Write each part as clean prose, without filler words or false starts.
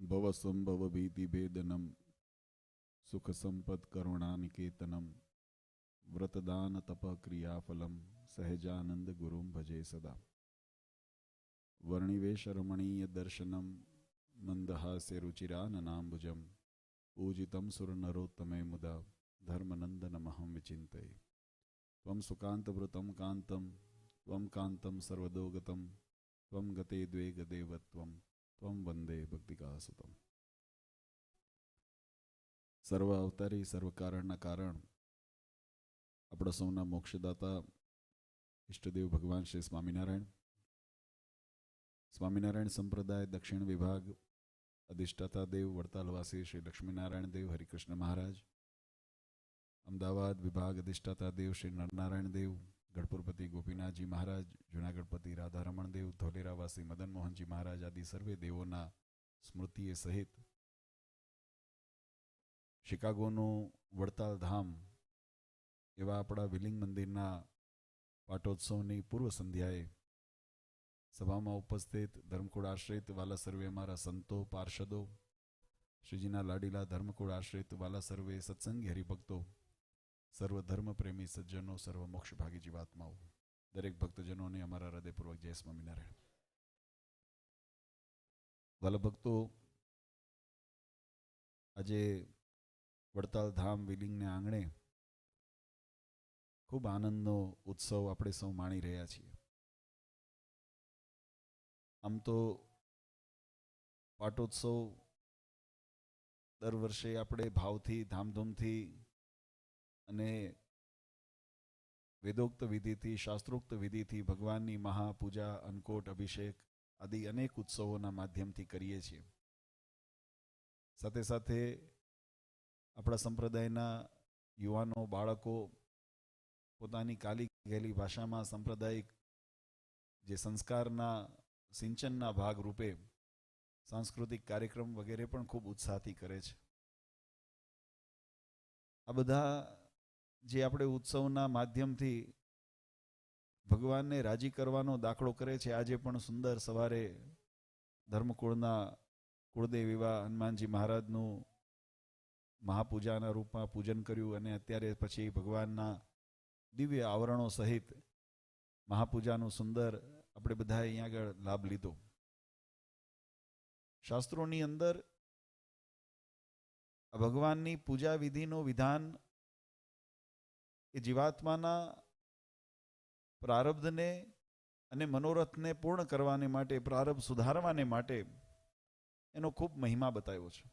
ભવસંભવ ભીતિભેદનમ સુખ સંપદ કરુણાનિકેતનમ વ્રતદાન તપ ક્રિયાફલમ સહેજાનંદ ગુરુમ ભજે સદા. વર્ણિવેશ રમણીય દર્શનમ મંદહાસ્ય રુચિરાનનાંબુજમ પૂજિતમ સુરનરોત્તમે મુદા ધર્મનંદનમહં વિચિંતયે. ત્વં સુકાંતવૃતમ કાંતમ ત્વં કાંતમ સર્વદોગતમ ત્વં ગતે દ્વે ગદેવત્વમ ત્વં વંદે ભક્તિકાસુતમ. સર્વ અવતારી સર્વ કારણના કારણ આપણા સૌના મોક્ષદાતા ઈષ્ટદેવ ભગવાન શ્રી સ્વામિનારાયણ, સ્વામિનારાયણ સંપ્રદાય દક્ષિણ વિભાગ અધિષ્ઠાતા દેવ વડતાલવાસી શ્રી લક્ષ્મીનારાયણ દેવ હરિકૃષ્ણ મહારાજ, અમદાવાદ વિભાગ અધિષ્ઠાતા દેવ શ્રી નરનારાયણ દેવ, ગઢપુરપતિ ગોપીનાથજી મહારાજ, જૂનાગઢપતિ રાધારમણ દેવ, ધોલેરાવાસી મદન મોહનજી મહારાજ આદિ સર્વે દેવોના સ્મૃતિએ સહિત શિકાગોનું વડતાલ ધામ એવા આપણા વિલિંગ મંદિરના પાટોત્સવની પૂર્વ સંધ્યાએ સભામાં ઉપસ્થિત ધર્મકુળ આશ્રિત વાલા સર્વે અમારા સંતો પાર્ષદો, શ્રીજીના લાડીલા ધર્મકુળ આશ્રિત વાલા સર્વે સત્સંગી હરિભક્તો, સર્વ ધર્મ પ્રેમી સજ્જનો, સર્વ મોક્ષ ભાગી જીવાત્માઓ, દરેક ભક્તજનોને અમારા હૃદયપૂર્વક જય સ્વામિનારાયણ. વાલા ભક્તો, આજે વડતાલ ધામ વિલિંગને આંગણે ખૂબ આનંદનો ઉત્સવ આપણે સૌ માણી રહ્યા છીએ. આમ તો પાટોત્સવ દર વર્ષે આપણે ભાવથી ધામધૂમથી અને વેદોક્ત વિધિથી શાસ્ત્રોક્ત વિધિથી ભગવાનની મહાપૂજા, અન્નકોટ, અભિષેક આદિ અનેક ઉત્સવોના માધ્યમથી કરીએ છીએ. સાથે સાથે આપણા સંપ્રદાયના યુવાનો, બાળકો પોતાની કાલી ગયેલી ભાષામાં સાંપ્રદાયિક જે સંસ્કારના સિંચનના ભાગ રૂપે સાંસ્કૃતિક કાર્યક્રમ વગેરે પણ ખૂબ ઉત્સાહથી કરે છે. આ બધા જે આપણે ઉત્સવના માધ્યમથી ભગવાનને રાજી કરવાનો દાખલો કરે છે. આજે પણ સુંદર સવારે ધર્મકુળના કુળદેવ એવા હનુમાનજી મહારાજનું મહાપૂજાના રૂપમાં પૂજન કર્યું અને અત્યારે પછી ભગવાનના દિવ્ય આવરણો સહિત મહાપૂજાનું સુંદર આપણે બધાએ અહીંયા આગળ લાભ લીધો. શાસ્ત્રોની અંદર ભગવાનની પૂજા વિધિનું વિધાન એ જીવાત્માના પ્રારબ્ધને અને મનોરથને પૂર્ણ કરવાને માટે, પ્રારબ્ધ સુધારવાને માટે એનો ખૂબ મહિમા બતાવ્યો છે.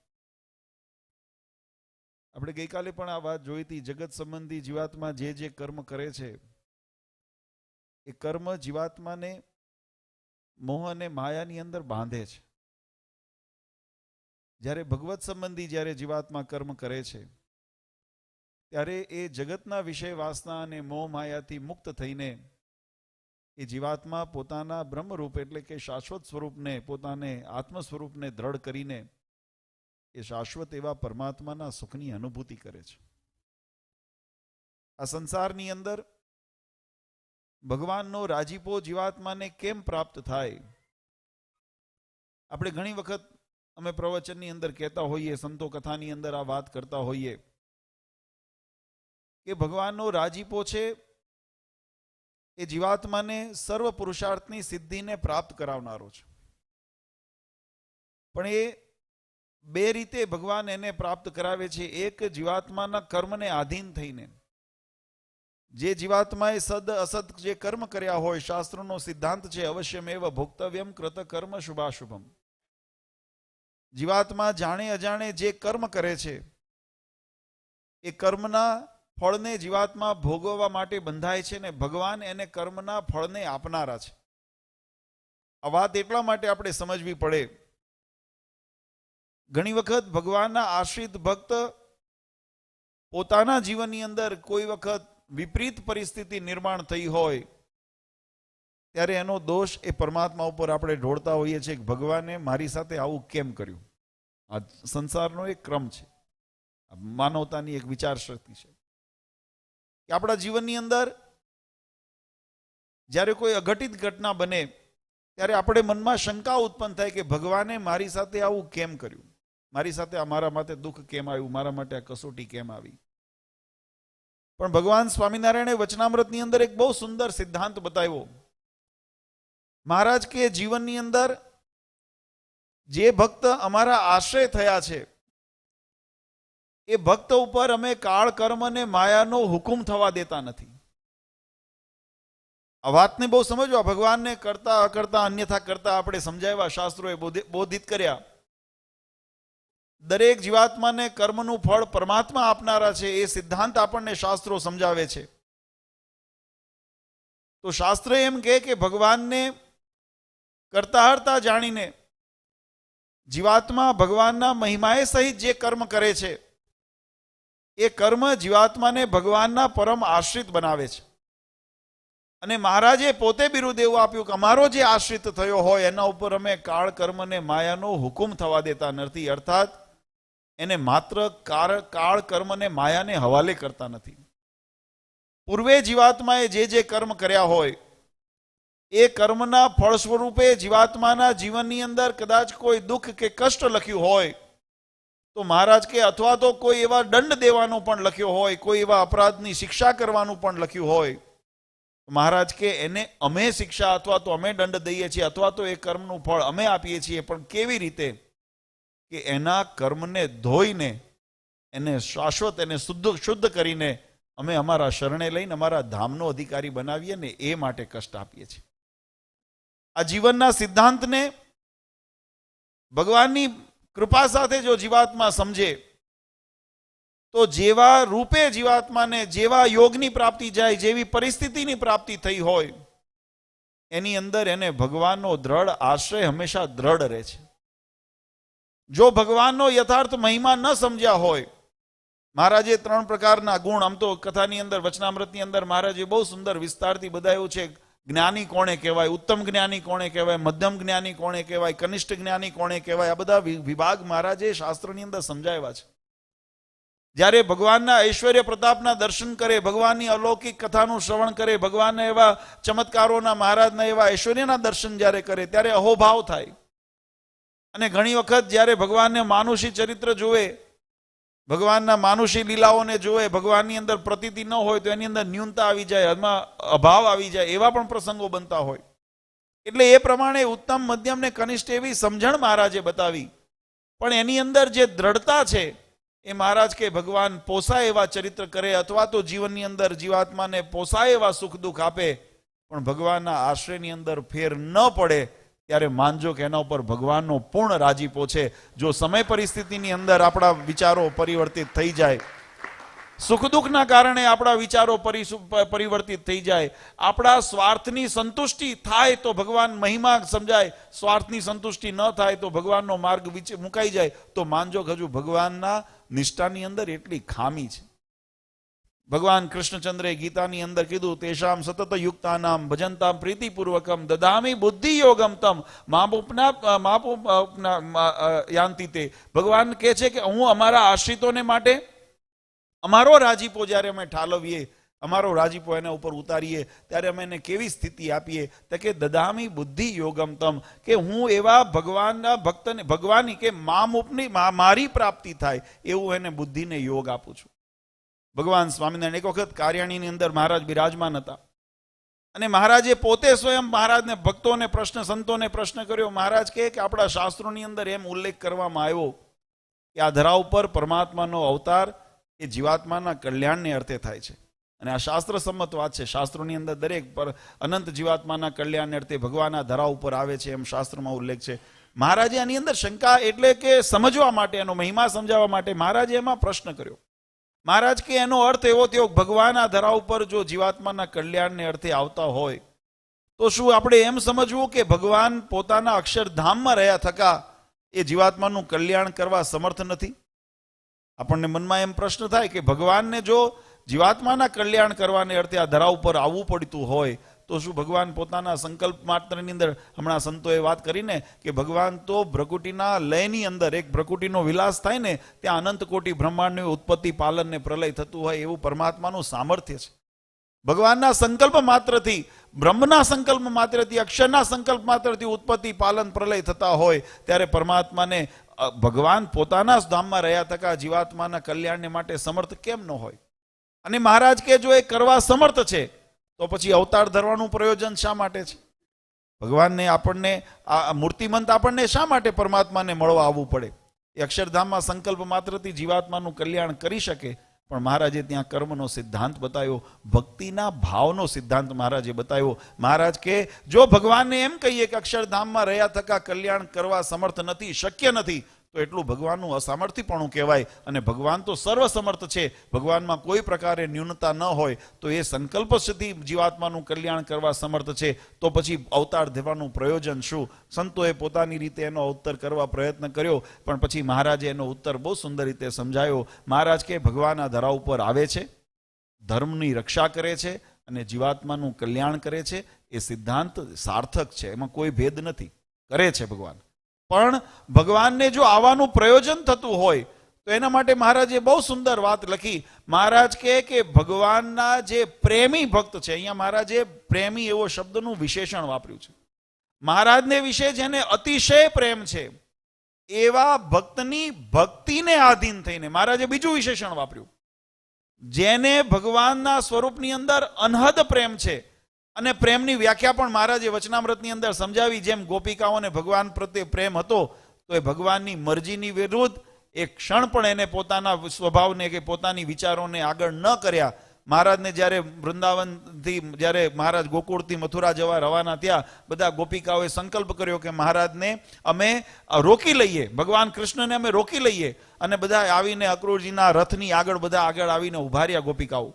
આપણે ગઈકાલે પણ આ વાત જોઈ હતી. જગત સંબંધી જીવાત્મા જે જે કર્મ કરે છે એ કર્મ જીવાત્માને મોહ અને માયાની અંદર બાંધે છે. જ્યારે ભગવત સંબંધી જ્યારે જીવાત્મા કર્મ કરે છે ત્યારે એ જગતના વિષય વાસના અને મોહ માયાથી મુક્ત થઈને એ જીવાત્મા પોતાના બ્રહ્મરૂપ એટલે કે શાશ્વત સ્વરૂપને, પોતાને આત્મ સ્વરૂપને દ્રઢ કરીને એ શાશ્વત એવા પરમાત્માના સુખની અનુભૂતિ કરે છે. આ સંસારની અંદર ભગવાનનો રાજીપો જીવાત્માને કેમ પ્રાપ્ત થાય? આપણે ઘણી વખત અમે પ્રવચનની અંદર કહેતા હોઈએ, સંતો કથાની અંદર આ વાત કરતા હોઈએ કે ભગવાનનો રાજીપો છે એ જીવાત્માને સર્વ પુરુષાર્થની સિદ્ધિને પ્રાપ્ત કરાવનારો છે. પણ એ બે રીતે ભગવાન એને પ્રાપ્ત કરાવે છે. એક, જીવાત્માના કર્મને આધીન થઈને. જે જીવાત્માએ સદ અસદ જે કર્મ કર્યા હોય, શાસ્ત્રનો સિદ્ધાંત છે અવશ્યમેવ ભોક્તવ્યમ કૃત કર્મ શુભાશુભમ. જીવાત્મા જાણે અજાણે જે કર્મ કરે છે એ કર્મના ફળને જીવાત્મા ભોગવવા માટે બંધાય છે ને ભગવાન એને કર્મના ફળને આપનારા છે. આ વાત એટલા માટે આપણે સમજવી પડે. ઘણી વખત ભગવાનના આશ્રિત ભક્ત પોતાના જીવનની અંદર કોઈ વખત વિપરીત પરિસ્થિતિ નિર્માણ થઈ હોય ત્યારે એનો દોષ એ પરમાત્મા ઉપર આપણે ઢોળતા હોઈએ છીએ કે ભગવાને મારી સાથે આવું કેમ કર્યું. આ સંસારનો એક ક્રમ છે, માનવતાની એક વિચાર શક્તિ છે કે આપણા જીવનની અંદર જ્યારે કોઈ અઘટિત ઘટના બને ત્યારે આપણે મનમાં શંકા ઉત્પન્ન થાય કે ભગવાને મારી સાથે આવું કેમ કર્યું, મારી સાથે મારા માટે દુઃખ કેમ આવ્યું, મારા માટે આ કસોટી કેમ આવી. પણ ભગવાન સ્વામિનારાયણે વચનામૃતની અંદર એક બહુ સુંદર સિદ્ધાંત બતાવ્યો. મહારાજ કે જીવનની અંદર જે ભક્ત અમારા આશ્રય થયા છે એ ભક્ત ઉપર અમે કાળ કર્મ અને માયાનો હુકુમ થવા દેતા નથી. આ વાતને બહુ સમજવા. ભગવાનને કરતા અકર્તા અન્યથા કરતા આપણે સમજાવ્યા, શાસ્ત્રોએ બોધિત કર્યા. દરેક જીવાત્માને કર્મનું ફળ પરમાત્મા આપનારા છે એ સિદ્ધાંત આપણને શાસ્ત્રો સમજાવે છે. તો શાસ્ત્ર એમ કહે કે ભગવાનને કરતા હરતા જાણીને જીવાત્મા ભગવાનના મહિમાએ સહિત જે કર્મ કરે છે એ કર્મ જીવાત્માને ભગવાનના પરમ આશ્રિત બનાવે છે. અને મહારાજે પોતે બિરુદ એવું આપ્યું કે અમારો જે આશ્રિત થયો હોય એના ઉપર અમે કાળ કર્મને માયાનો હુકુમ થવા દેતા નથી. અર્થાત એને માત્ર કાળ કર્મને માયાને હવાલે કરતા નથી. પૂર્વે જીવાત્માએ જે કર્મ કર્યા હોય એ કર્મના ફળ સ્વરૂપે જીવાત્માના જીવનની અંદર કદાચ કોઈ દુઃખ કે કષ્ટ લખ્યું હોય તો મહારાજ કે અથવા તો કોઈ એવા દંડ દેવાનો પણ લખ્યો હોય, કોઈ એવા અપરાધની શિક્ષા કરવાનું પણ લખ્યું હોય, મહારાજ કે એને અમે શિક્ષા અથવા તો અમે દંડ દઈએ છીએ અથવા તો એ કર્મનું ફળ અમે આપીએ છીએ. પણ કેવી રીતે? કે એના કર્મને ધોઈને એને શાશ્વત એને શુદ્ધ કરીને અમે અમારા શરણે લઈને અમારા ધામનો અધિકારી બનાવીએ ને એ માટે કષ્ટ આપીએ છીએ. આ જીવનના સિદ્ધાંતને ભગવાનની કૃપા સાથે જો જીવાત્મા સમજે તો જેવા રૂપે જીવાત્માને જેવા યોગની પ્રાપ્તિ જાય, જેવી પરિસ્થિતિની પ્રાપ્તિ થઈ હોય એની અંદર એને ભગવાનનો દ્રઢ આશ્રય હંમેશા દ્રઢ રહે છે. જો ભગવાનનો યથાર્થ મહિમા ન સમજ્યા હોય, મહારાજે 3 પ્રકારના ગુણ, આમ તો કથાની અંદર વચનામૃતની અંદર મહારાજે બહુ સુંદર વિસ્તારથી બતાવ્યું છે. જ્ઞાની કોણે કહેવાય, ઉત્તમ જ્ઞાની કોણે કહેવાય, મધ્યમ જ્ઞાની કોણે કહેવાય, કનિષ્ઠ જ્ઞાની કોણે કહેવાય, આ બધા વિભાગ મહારાજે શાસ્ત્રની અંદર સમજાવ્યા છે. જ્યારે ભગવાનના ઐશ્વર્ય પ્રતાપના દર્શન કરે, ભગવાનની અલૌકિક કથાનું શ્રવણ કરે, ભગવાનના એવા ચમત્કારોના, મહારાજના એવા ઐશ્વર્યના દર્શન જ્યારે કરે ત્યારે અહોભાવ થાય. અને ઘણી વખત જ્યારે ભગવાનને માનુષી ચરિત્ર જોવે, ભગવાનના માનુષી લીલાઓને જોવે, ભગવાનની અંદર પ્રતીતિ ન હોય તો એની અંદર ન્યૂનતા આવી જાય, એમાં અભાવ આવી જાય, એવા પણ પ્રસંગો બનતા હોય. એટલે એ પ્રમાણે ઉત્તમ, મધ્યમ ને કનિષ્ઠ એવી સમજણ મહારાજે બતાવી. પણ એની અંદર જે દ્રઢતા છે એ મહારાજ કે ભગવાન પોસાય એવા ચરિત્ર કરે અથવા તો જીવનની અંદર જીવાત્માને પોસાય એવા સુખ દુઃખ આપે, પણ ભગવાનના આશ્રયની અંદર ફેર ન પડે ત્યારે માનજો કે એના ઉપર ભગવાનનો પૂર્ણ રાજીપો છે. જો સમય પરિસ્થિતિની અંદર આપણા વિચારો પરિવર્તિત થઈ જાય, સુખ દુઃખના કારણે આપણા વિચારો પરિવર્તિત થઈ જાય, આપણા સ્વાર્થની સંતુષ્ટિ થાય તો ભગવાન મહિમા સમજાય, સ્વાર્થની સંતુષ્ટિ ન થાય તો ભગવાનનો માર્ગ મુકાઈ જાય, તો માનજો કે હજુ ભગવાનના નિષ્ઠાની અંદર એટલી ખામી છે. ભગવાન કૃષ્ણચંદ્રે ગીતાની અંદર કીધું, તેષામ સતત યુક્તાનામ ભજંતામ પ્રીતિપૂર્વકમ દદામી બુદ્ધિ યોગમ તમ યાંતિ તે. ભગવાન કહે છે કે હું અમારા આશ્રિતોને માટે અમારો રાજીપો જ્યારે અમે ઠાલવીએ, અમારો રાજીપો એના ઉપર ઉતારીએ ત્યારે અમે એને કેવી સ્થિતિ આપીએ? તો કે દદામી બુદ્ધિ યોગમ તમ, કે હું એવા ભગવાનના ભક્તને, ભગવાનની કે મારી પ્રાપ્તિ થાય એવું એને બુદ્ધિને યોગ આપું છું. ભગવાન સ્વામિનારાયણ એક વખત કાર્યાણીની અંદર મહારાજ બિરાજમાન હતા અને મહારાજે પોતે સ્વયં મહારાજને ભક્તોને પ્રશ્ન, સંતોને પ્રશ્ન કર્યો. મહારાજ કહે કે આપણા શાસ્ત્રોની અંદર એમ ઉલ્લેખ કરવામાં આવ્યો કે આ ધરા ઉપર પરમાત્માનો અવતાર એ જીવાત્માના કલ્યાણને અર્થે થાય છે અને આ શાસ્ત્ર સંમત વાત છે. શાસ્ત્રોની અંદર દરેક પર અનંત જીવાત્માના કલ્યાણને અર્થે ભગવાન આ ધરા ઉપર આવે છે એમ શાસ્ત્રમાં ઉલ્લેખ છે. મહારાજે આની અંદર શંકા, એટલે કે સમજવા માટે, એનો મહિમા સમજાવવા માટે મહારાજે એમાં પ્રશ્ન કર્યો. મહારાજ કે એનો અર્થ એવો થયો, ભગવાન આ ધરા ઉપર જો જીવાત્માના કલ્યાણને અર્થે આવતા હોય તો શું આપણે એમ સમજવું કે ભગવાન પોતાના અક્ષરધામમાં રહ્યા થકા એ જીવાત્માનું કલ્યાણ કરવા સમર્થ નથી? આપણને મનમાં એમ પ્રશ્ન થાય કે ભગવાનને જો જીવાત્માના કલ્યાણ કરવાને અર્થે આ ધરા ઉપર આવવું પડતું હોય તો શું ભગવાન પોતાના સંકલ્પ માત્રની અંદર, હમણાં સંતોએ વાત કરીને કે ભગવાન તો ભ્રકુટીના લયની અંદર એક ભ્રકુટીનો વિલાસ થાય ને ત્યાં અનંત કોટી બ્રહ્માંડની ઉત્પત્તિ, પાલન ને પ્રલય થતું હોય એવું પરમાત્માનું સામર્થ્ય છે. ભગવાનના સંકલ્પ માત્રથી, બ્રહ્મના સંકલ્પ માત્રથી, અક્ષરના સંકલ્પ માત્રથી ઉત્પત્તિ, પાલન, પ્રલય થતા હોય ત્યારે પરમાત્માને ભગવાન પોતાના ધામમાં રહ્યા થકા જીવાત્માના કલ્યાણને માટે સમર્થ કેમ ન હોય? અને મહારાજ કે જો એ કરવા સમર્થ છે તો પછી અવતાર ધરવાનું પ્રયોજન શા માટે છે? ભગવાનને આપણને આ મૂર્તિમંત આપણને શા માટે પરમાત્માને મળવા આવવું પડે? એ અક્ષરધામમાં સંકલ્પ માત્રથી જીવાત્માનું કલ્યાણ કરી શકે, પણ મહારાજે ત્યાં કર્મનો સિદ્ધાંત બતાવ્યો, ભક્તિના ભાવનો સિદ્ધાંત મહારાજે બતાવ્યો. મહારાજ કે જો ભગવાનને એમ કહીએ કે અક્ષરધામમાં રહ્યા થકા કલ્યાણ કરવા સમર્થ નથી, શક્ય નથી, તો એટલું ભગવાનનું અસામર્થ્યપણું કહેવાય. અને ભગવાન તો સર્વસમર્થ છે, ભગવાનમાં કોઈ પ્રકારે ન્યૂનતા ન હોય, તો એ સંકલ્પ સુધી જીવાત્માનું કલ્યાણ કરવા સમર્થ છે, તો પછી અવતાર દેવાનું પ્રયોજન શું? સંતોએ પોતાની રીતે એનો ઉત્તર કરવા પ્રયત્ન કર્યો, પણ પછી મહારાજે એનો ઉત્તર બહુ સુંદર રીતે સમજાયો. મહારાજ કે ભગવાન આ ધરા ઉપર આવે છે, ધર્મની રક્ષા કરે છે અને જીવાત્માનું કલ્યાણ કરે છે. એ સિદ્ધાંત સાર્થક છે, એમાં કોઈ ભેદ નથી, કરે છે ભગવાન. પણ ભગવાનને જો આવવાનું પ્રયોજન થતું હોય તો એના માટે મહારાજે બહુ સુંદર વાત લખી. મહારાજ કહે કે ભગવાનના જે પ્રેમી ભક્ત છે, અહીંયા મહારાજે પ્રેમી એવો શબ્દનું વિશેષણ વાપર્યું છે. મહારાજને વિશે જેને અતિશય પ્રેમ છે એવા ભક્તની ભક્તિને આધીન થઈને મહારાજે બીજું વિશેષણ વાપર્યું. જેને ભગવાનના સ્વરૂપની અંદર અનહદ પ્રેમ છે, અને પ્રેમની વ્યાખ્યા પણ મહારાજે વચનામૃતની અંદર સમજાવી. જેમ ગોપિકાઓને ભગવાન પ્રત્યે પ્રેમ હતો, તો એ ભગવાનની મરજીની વિરુદ્ધ એક ક્ષણ પણ એને પોતાના સ્વભાવને કે પોતાની વિચારોને આગળ ન કર્યા. મહારાજને જ્યારે વૃંદાવનથી, જ્યારે મહારાજ ગોકુળથી મથુરા જવા રવાના થયા, બધા ગોપિકાઓએ સંકલ્પ કર્યો કે મહારાજને અમે રોકી લઈએ, ભગવાન કૃષ્ણને અમે રોકી લઈએ. અને બધા આવીને અક્રૂરજીના રથની આગળ બધા આગળ આવીને ઉભા રહ્યા ગોપિકાઓ.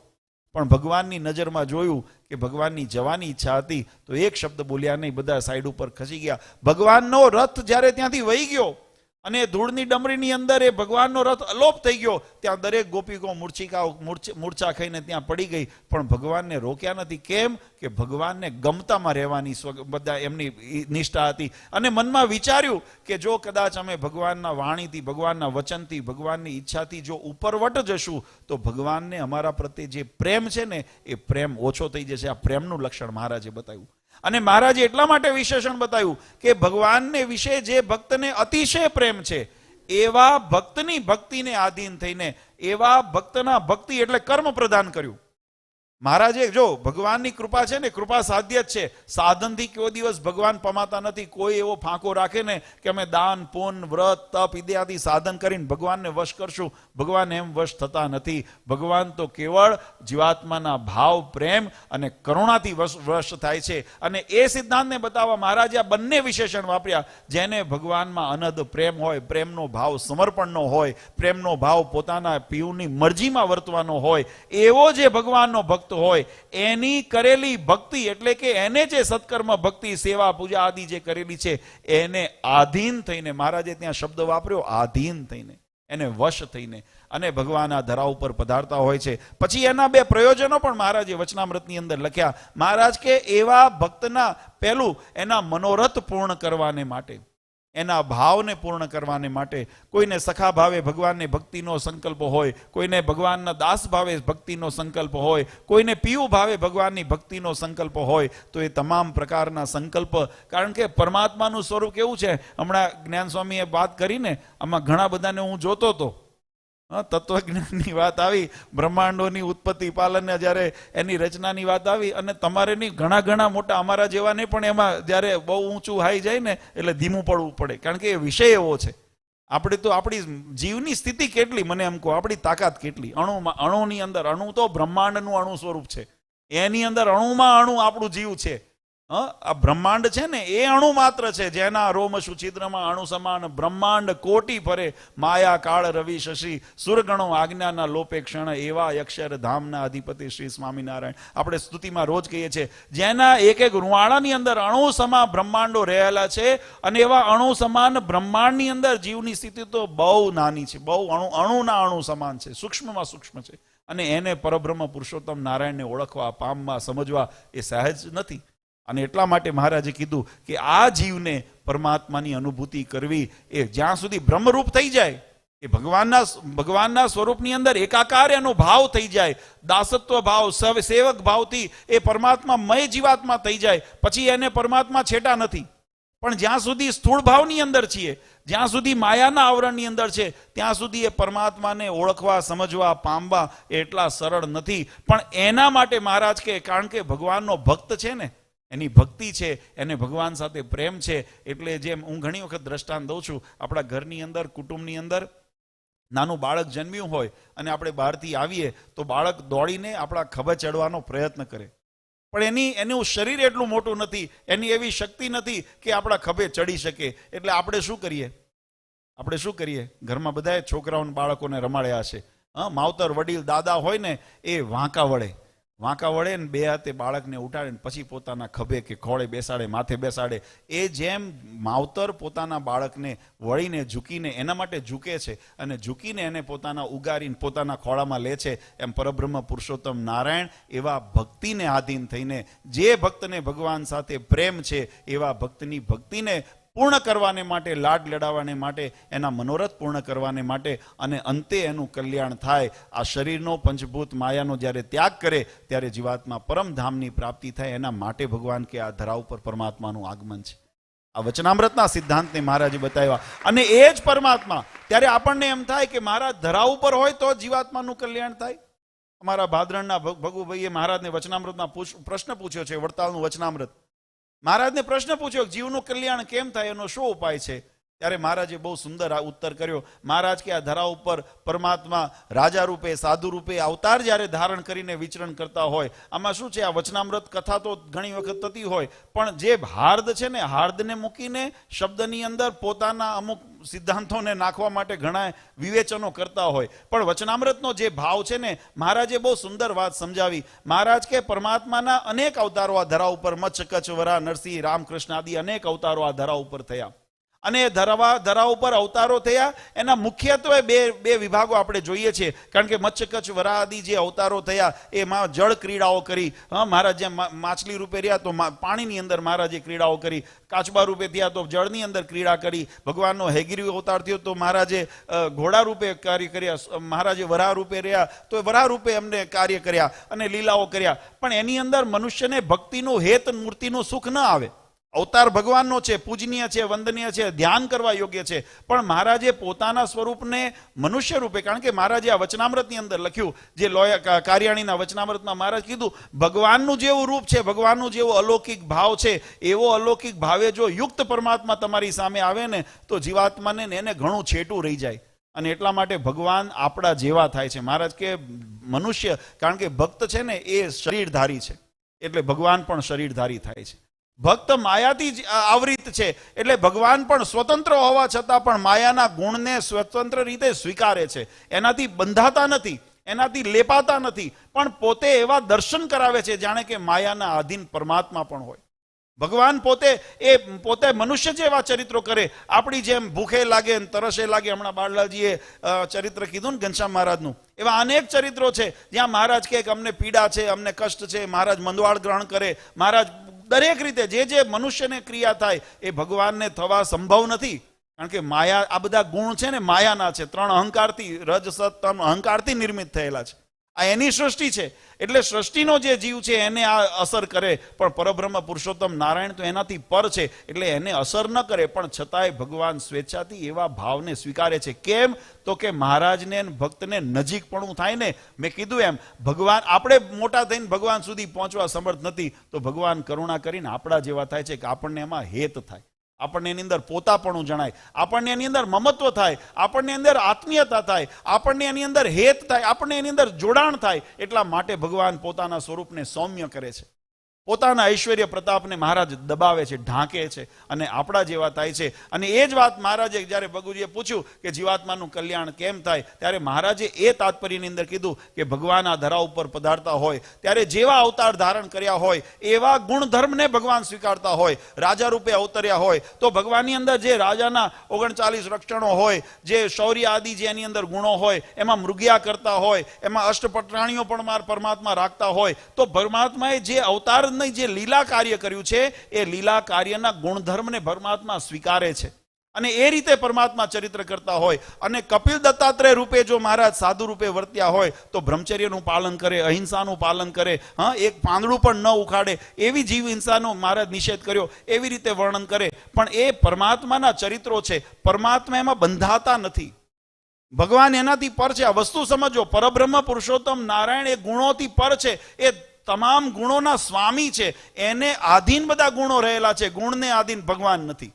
પણ ભગવાનની નજરમાં જોયું કે ભગવાનની જવાની ઈચ્છા હતી, તો એક શબ્દ બોલ્યા નહીં, બધા સાઈડ ઉપર ખસી ગયા. ભગવાનનો રથ જ્યારે ત્યાંથી વહી ગયો અને ધૂળની ડમરીની અંદર એ ભગવાનનો રથ અલોપ થઈ ગયો, ત્યાં દરેક ગોપિકો મૂર્છા ખાઈને ત્યાં પડી ગઈ, પણ ભગવાનને રોક્યા નથી. કેમ? કે ભગવાનને ગમતામાં રહેવાની બધા એમની નિષ્ઠા હતી. અને મનમાં વિચાર્યું કે જો કદાચ અમે ભગવાનના વાણીથી, ભગવાનના વચનથી, ભગવાનની ઈચ્છાથી જો ઉપરવટ જશું, તો ભગવાનને અમારા પ્રત્યે જે પ્રેમ છે ને એ પ્રેમ ઓછો થઈ જશે. આ પ્રેમનું લક્ષણ મહારાજે બતાવ્યું. અને મહારાજે એટલા માટે વિશેષણ બતાવ્યું કે ભગવાનને વિશે જે ભક્તને અતિશય પ્રેમ છે એવા ભક્તની ભક્તિને આધીન થઈને, એવા ભક્તના ભક્તિ એટલે કર્મ પ્રદાન કર્યું. મહારાજે જો ભગવાનની કૃપા છે ને, કૃપા સાધ્ય જ છે. સાધનથી કોઈ દિવસ ભગવાન પમાતા નથી. કોઈ એવો ફાંકો રાખે ને કે અમે દાન, પૂન, વ્રત, તપ ઇત્યાદિ સાધન કરીને ભગવાનને વશ કરશું, ભગવાન એમ વશ થતા નથી. ભગવાન તો કેવળ જીવાત્માના ભાવ, પ્રેમ અને કરુણાથી વશ થાય છે. અને એ સિદ્ધાંતને બતાવવા મહારાજે આ બંને વિશેષણ વાપર્યા. જેને ભગવાનમાં અનહદ પ્રેમ હોય, પ્રેમનો ભાવ સમર્પણનો હોય, પ્રેમનો ભાવ પોતાના પીયુની મરજીમાં વર્તવાનો હોય, એવો જે ભગવાનનો ભક્ત હોય, એની કરેલી ભક્તિ એટલે કે એને જે સત્કર્મ, ભક્તિ, સેવા, પૂજા આદિ જે કરેલી છે એને આધીન થઈને, મહારાજે ત્યાં શબ્દ વાપર્યો આધીન થઈને, એને વશ થઈને અને ભગવાન આ ધરા ઉપર પધારતા હોય છે. પછી એના બે પ્રયોજનો પણ મહારાજે વચનામૃતની અંદર લખ્યા. મહારાજ કે એવા ભક્તના પહેલું એના મનોરથ પૂર્ણ કરવાને માટે, એના ભાવને પૂર્ણ કરવાને માટે, કોઈને સખા ભાવે ભગવાનને ભક્તિનો સંકલ્પ હોય, કોઈને ભગવાનના દાસ ભાવે ભક્તિનો સંકલ્પ હોય, કોઈને પિયુ ભાવે ભગવાનની ભક્તિનો સંકલ્પ હોય, તો એ તમામ પ્રકારના સંકલ્પ, કારણ કે પરમાત્માનું સ્વરૂપ કેવું છે, હમણાં જ્ઞાન સ્વામીએ વાત કરીને આમાં ઘણા બધાને હું જોતો હતો, તત્વજ્ઞાનની વાત આવી, બ્રહ્માંડોની ઉત્પત્તિ, પાલન, જ્યારે એની રચનાની વાત આવી, અને તમારે નહીં ઘણા મોટા અમારા જેવા નહીં, પણ એમાં જ્યારે બહુ ઊંચું હાઈ જાય ને એટલે ધીમું પડવું પડે, કારણ કે એ વિષય એવો છે. આપણે તો આપણી જીવની સ્થિતિ કેટલી, મને એમ કહો, આપણી તાકાત કેટલી. અણુની અંદર, અણુ તો બ્રહ્માંડનું અણુ સ્વરૂપ છે, એની અંદર અણુમાં અણુ આપણું જીવ છે. આ બ્રહ્માંડ છે ને એ અણુ માત્ર છે, જેના રોમ સુછિદ્રમાં અણુ સમાન બ્રહ્માંડ કોટી ફરે, માયા કાળ રવિ શશી સુરગણો આજ્ઞાના લોપે ક્ષણ, એવા અક્ષરધામના અધિપતિ શ્રી સ્વામિનારાયણ. આપણે સ્તુતિમાં રોજ કહીએ છીએ, જેના એક એક રૂવાણાની અંદર અણુ સમા બ્રહ્માંડો રહેલા છે, અને એવા અણુ સમાન બ્રહ્માંડની અંદર જીવની સ્થિતિ તો બહુ નાની છે, બહુ અણુના અણુ સમાન છે, સૂક્ષ્મમાં સૂક્ષ્મ છે. અને એને પરબ્રહ્મ પુરુષોત્તમ નારાયણને ઓળખવા, પામવા, સમજવા એ સહેજ નથી. અને એટલા માટે મહારાજે કીધું કે આ જીવને પરમાત્માની અનુભૂતિ કરવી, એ જ્યાં સુધી બ્રહ્મરૂપ થઈ જાય એ ભગવાનના સ્વરૂપની અંદર એકાકાર એનો ભાવ થઈ જાય, દાસત્વ ભાવ, સેવક ભાવથી એ પરમાત્મામય જીવાત્મા થઈ જાય, પછી એને પરમાત્મા છેટા નથી. પણ જ્યાં સુધી સ્થૂળ ભાવની અંદર છીએ, જ્યાં સુધી માયાના આવરણની અંદર છે, ત્યાં સુધી એ પરમાત્માને ઓળખવા, સમજવા, પામવા એટલા સરળ નથી. પણ એના માટે મહારાજ કે કારણ કે ભગવાનનો ભક્ત છે ને, એની ભક્તિ છે, એને ભગવાન સાથે પ્રેમ છે, એટલે જેમ હું ઘણી વખત દ્રષ્ટાંત દઉં છું, આપણા ઘરની અંદર, કુટુંબની અંદર નાનું બાળક જન્મ્યું હોય અને આપણે બહારથી આવીએ તો બાળક દોડીને આપણા ખભે ચડવાનો પ્રયત્ન કરે, પણ એનું શરીર એટલું મોટું નથી, એની એવી શક્તિ નથી કે આપણા ખભે ચડી શકે. એટલે આપણે શું કરીએ? ઘરમાં બધાએ છોકરાઓને બાળકોને રમાડ્યા છે, માવતર, વડીલ, દાદા હોય ને એ વાંકા વળે ને બે હાથે બાળકને ઉઠાડે ને પછી પોતાના ખભે કે ખોળે બેસાડે, માથે બેસાડે. એ જેમ માવતર પોતાના બાળકને વળીને ઝૂકીને એના માટે ઝૂકે છે અને ઝૂકીને એને પોતાના ઉગારીને પોતાના ખોળામાં લે છે, એમ પરબ્રહ્મ પુરુષોત્તમ નારાયણ એવા ભક્તિને આધીન થઈને, જે ભક્તને ભગવાન સાથે પ્રેમ છે એવા ભક્તની ભક્તિને પૂર્ણ કરવાને માટે, લાડ લડાવવાને માટે, એના મનોરથ પૂર્ણ કરવાને માટે, અને અંતે એનું કલ્યાણ થાય. આ શરીરનો પંચભૂત માયાનો જ્યારે ત્યાગ કરે ત્યારે જીવાત્મા પરમધામની પ્રાપ્તિ થાય. એના માટે ભગવાન કે આ ધરા ઉપર પરમાત્માનું આગમન છે. આ વચનામૃતના સિદ્ધાંતને મહારાજે બતાવ્યા, અને એ જ પરમાત્મા. ત્યારે આપણને એમ થાય કે મહારાજ ધરા ઉપર હોય તો જીવાત્માનું કલ્યાણ થાય. અમારા ભાદરણના ભગુભાઈએ મહારાજને વચનામૃતના પ્રશ્ન પૂછ્યો છે, વડતાલનું વચનામૃત. મહારાજને પ્રશ્ન પૂછ્યો જીવનું કલ્યાણ કેમ થાય, એનો શું ઉપાય છે? ત્યારે મહારાજે બહુ સુંદર ઉત્તર કર્યો. મહારાજ કે આ ધરા ઉપર પરમાત્મા રાજા રૂપે, સાધુ રૂપે અવતાર જ્યારે ધારણ કરીને વિચરણ કરતા હોય, આમાં શું છે, આ વચનામૃત કથા તો ઘણી વખત થતી હોય, પણ જે હાર્દ છે ને, હાર્દને મૂકીને શબ્દની અંદર પોતાના અમુક સિદ્ધાંતોને નાખવા માટે ઘણા વિવેચનો કરતા હોય. પણ વચનામૃતનો જે ભાવ છે ને, મહારાજે બહુ સુંદર વાત સમજાવી. મહારાજ કે પરમાત્માના અનેક અવતારો આ ધરા ઉપર, મચ્છ, કચ્છ, વરા, નરસિંહ, રામકૃષ્ણ આદિ અનેક અવતારો આ ધરા ઉપર થયા. અને ધરા ઉપર અવતારો થયા એના મુખ્યત્વે બે વિભાગો આપણે જોઈએ છીએ. કારણ કે મચ્છ, કચ્છ, વરા આદિ જે અવતારો થયા એમાં જળ ક્રીડાઓ કરી. મહારાજ જેમ માછલી રૂપે રહ્યા તો પાણીની અંદર મહારાજે ક્રીડાઓ કરી, કાચબા રૂપે થયા તો જળની અંદર ક્રીડા કરી, ભગવાનનો હેગીરી અવતાર થયો તો મહારાજે ઘોડા રૂપે કાર્ય કર્યા, મહારાજે વરાહ રૂપે રહ્યા તો વરાહ રૂપે એમને કાર્ય કર્યા અને લીલાઓ કર્યા. પણ એની અંદર મનુષ્યને ભક્તિનું હેત, મૂર્તિનું સુખ ન આવે. અવતાર ભગવાનનો છે, પૂજનીય છે, વંદનીય છે, ધ્યાન કરવા યોગ્ય છે, પણ મહારાજે પોતાના સ્વરૂપને મનુષ્ય રૂપે, કારણ કે મહારાજે આ વચનામૃતની અંદર લખ્યું, જે કારિયાણીના વચનામૃતમાં મહારાજ કીધું, ભગવાનનું જેવું રૂપ છે, ભગવાનનું જેવો અલૌકિક ભાવ છે, એવો અલૌકિક ભાવે જો યુક્ત પરમાત્મા તમારી સામે આવે ને તો જીવાત્માને એને ઘણું છેટું રહી જાય. અને એટલા માટે ભગવાન આપણા જેવા થાય છે. મહારાજ કે મનુષ્ય, કારણ કે ભક્ત છે ને એ શરીરધારી છે, એટલે ભગવાન પણ શરીરધારી થાય છે. ભક્ત માયાથી જ આવૃત છે, એટલે ભગવાન પણ સ્વતંત્ર હોવા છતાં પણ માયાના ગુણને સ્વતંત્ર રીતે સ્વીકારે છે. એનાથી બંધાતા નથી, એનાથી લેપાતા નથી, પણ પોતે એવા દર્શન કરાવે છે જાણે કે માયાના આધીન પરમાત્મા પણ હોય. ભગવાન પોતે મનુષ્ય જેવા ચરિત્રો કરે, આપણી જેમ ભૂખે લાગે, તરસે લાગે. હમણાં બાળલાલજીએ ચરિત્ર કીધું ને ઘનશ્યામ મહારાજનું, એવા અનેક ચરિત્રો છે જ્યાં મહારાજ કે અમને પીડા છે, અમને કષ્ટ છે, મહારાજ મંદવાળ ગ્રહણ કરે. મહારાજ દરેક રીતે જે મનુષ્યને ક્રિયા થાય એ ભગવાનને થવા સંભવ નથી. કારણ કે માયા, આ બધા ગુણ છે ને માયાના છે, 3 અહંકારથી, રજ, સત, તમ, અહંકારથી નિર્મિત થયેલા છે. આ એની સૃષ્ટિ છે, એટલે સૃષ્ટિનો જે જીવ છે એને આ અસર કરે, પણ પરબ્રહ્મ પુરુષોત્તમ નારાયણ તો એનાથી પર છે, એટલે એને અસર ન કરે, પણ છતાંય ભગવાન સ્વેચ્છાથી એવા ભાવને સ્વીકારે છે. કેમ? તો કે મહારાજને ભક્તને નજીકપણું થાય ને. મેં કીધું એમ, ભગવાન, આપણે મોટા થઈને ભગવાન સુધી પહોંચવા સમર્થ નથી, તો ભગવાન કરુણા કરીને આપણા જેવા થાય છે કે આપણને એમાં હેત થાય, આપણને એની અંદર પોતાપણું જણાય, આપણને એની અંદર મમત્વ થાય, આપણને અંદર આત્મીયતા થાય, આપણને એની અંદર હેત થાય, આપણને એની અંદર જોડાણ થાય. એટલા માટે ભગવાન પોતાના સ્વરૂપને સૌમ્ય કરે છે, પોતાના ઐશ્વર્ય પ્રતાપને મહારાજ દબાવે છે, ઢાંકે છે, અને આપણા જેવા થાય છે. અને એ જ વાત મહારાજે જ્યારે ભગુજીએ પૂછ્યું કે જીવાત્માનું કલ્યાણ કેમ થાય, ત્યારે મહારાજે એ તાત્પર્યની અંદર કીધું કે ભગવાન આ ધરા ઉપર પધારતા હોય ત્યારે જેવા અવતાર ધારણ કર્યા હોય એવા ગુણધર્મને ભગવાન સ્વીકારતા હોય. રાજા રૂપે અવતર્યા હોય તો ભગવાનની અંદર જે રાજાના 39 રક્ષણો હોય, જે શૌર્ય આદિ જે એની અંદર ગુણો હોય, એમાં મૃગ્યા કરતા હોય, એમાં અષ્ટપટરાણીઓ પણ પરમાત્મા રાખતા હોય, તો પરમાત્માએ જે અવતાર જે લીલા કાર્ય કર્યું છે એ લીલા કાર્યના ગુણધર્મને પરમાત્મા સ્વીકારે છે. અને એ રીતે પરમાત્મા ચરિત્ર કરતા હોય. અને કપિલ દત્તાત્રેય રૂપે જો મહારાજ સાધુ રૂપે વર્ત્યા હોય તો બ્રહ્મચર્યનું પાલન કરે, અહિંસાનું પાલન કરે, એક પાંદડું પણ ન ઉખાડે, એવી જીવ હિંસાનો મહારાજ નિષેધ કર્યો, એવી રીતે વર્ણન કરે. પણ એ પરમાત્માના ચરિત્રો છે. પરમાત્મા એમાં બંધાતા નથી. ભગવાન એનાથી પર છે. આ વસ્તુ સમજો, પરબ્રહ્મ પુરુષોત્તમ નારાયણ એ ગુણોથી પર છે. એ તમામ ગુણોના સ્વામી છે. એને આધીન બધા ગુણો રહેલા છે. ગુણને આધીન ભગવાન નથી.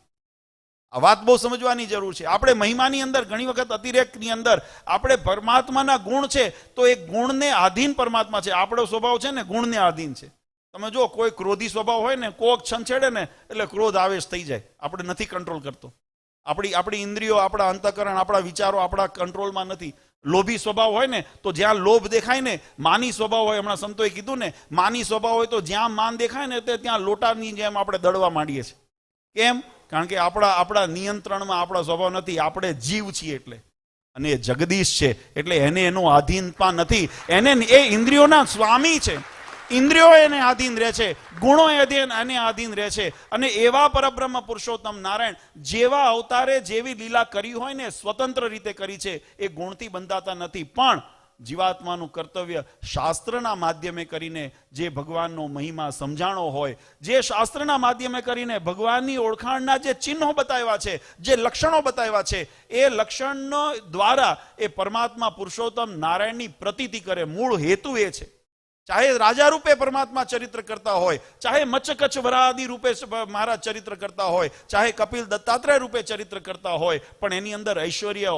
આ વાત બહુ સમજવાની જરૂર છે. આપણે મહિમાની અંદર ઘણી વખત અતિરેકની અંદર આપણે પરમાત્માના ગુણ છે તો એ ગુણને આધીન પરમાત્મા છે. આપણો સ્વભાવ છે ને ગુણને આધીન છે. તમે જો કોઈ ક્રોધી સ્વભાવ હોય ને, કોક છંછેડે ને એટલે ક્રોધ આવેશ થઈ જાય. આપણે નથી કંટ્રોલ કરતો. આપણી ઇન્દ્રિયો, આપણા અંતઃકરણ, આપણા વિચારો આપણા કંટ્રોલમાં નથી. લોભી સ્વભાવ હોય ને તો જ્યાં લોભ દેખાય ને, માની સ્વભાવ હોય, હમણાં સંતોએ કીધું ને, માની સ્વભાવ હોય તો જ્યાં માન દેખાય ને ત્યાં લોટાની જેમ આપણે દળવા માંડીએ છીએ. કેમ? કારણ કે આપણા નિયંત્રણમાં આપણા સ્વભાવ નથી. આપણે જીવ છીએ એટલે. અને એ જગદીશ છે એટલે એને એનું આધીનતા નથી. એને એ ઇન્દ્રિયોના સ્વામી છે. ઇન્દ્રિયો એને આધીન રહે છે, ગુણો એને આધીન રહે છે. અને એવા પરબ્રહ્મ પુરુષોત્તમ નારાયણ જેવા અવતારે જેવી લીલા કરી હોય ને, સ્વતંત્ર રીતે કરી છે. એ ગુણથી બંધાતા નથી. પણ જીવાત્માનું કર્તવ્ય શાસ્ત્રના માધ્યમે કરીને જે ભગવાનનો મહિમા સમજાણો હોય, જે શાસ્ત્રના માધ્યમે કરીને ભગવાનની ઓળખાણના જે ચિહ્નો બતાવ્યા છે, જે લક્ષણો બતાવ્યા છે, એ લક્ષણ દ્વારા એ પરમાત્મા પુરુષોત્તમ નારાયણની પ્રતીતિ કરે. મૂળ હેતુ એ છે. ચાહે રાજા રૂપે પરમાત્મા ચરિત્ર કરતા હોય, ચાહે મચ્છકચ્છ વરાદી રૂપે મહારાજ ચરિત્ર કરતા હોય, ચાહે કપિલ દત્તાત્રેય રૂપે ચરિત્ર કરતા હોય, પણ એની અંદર ઐશ્વર્ય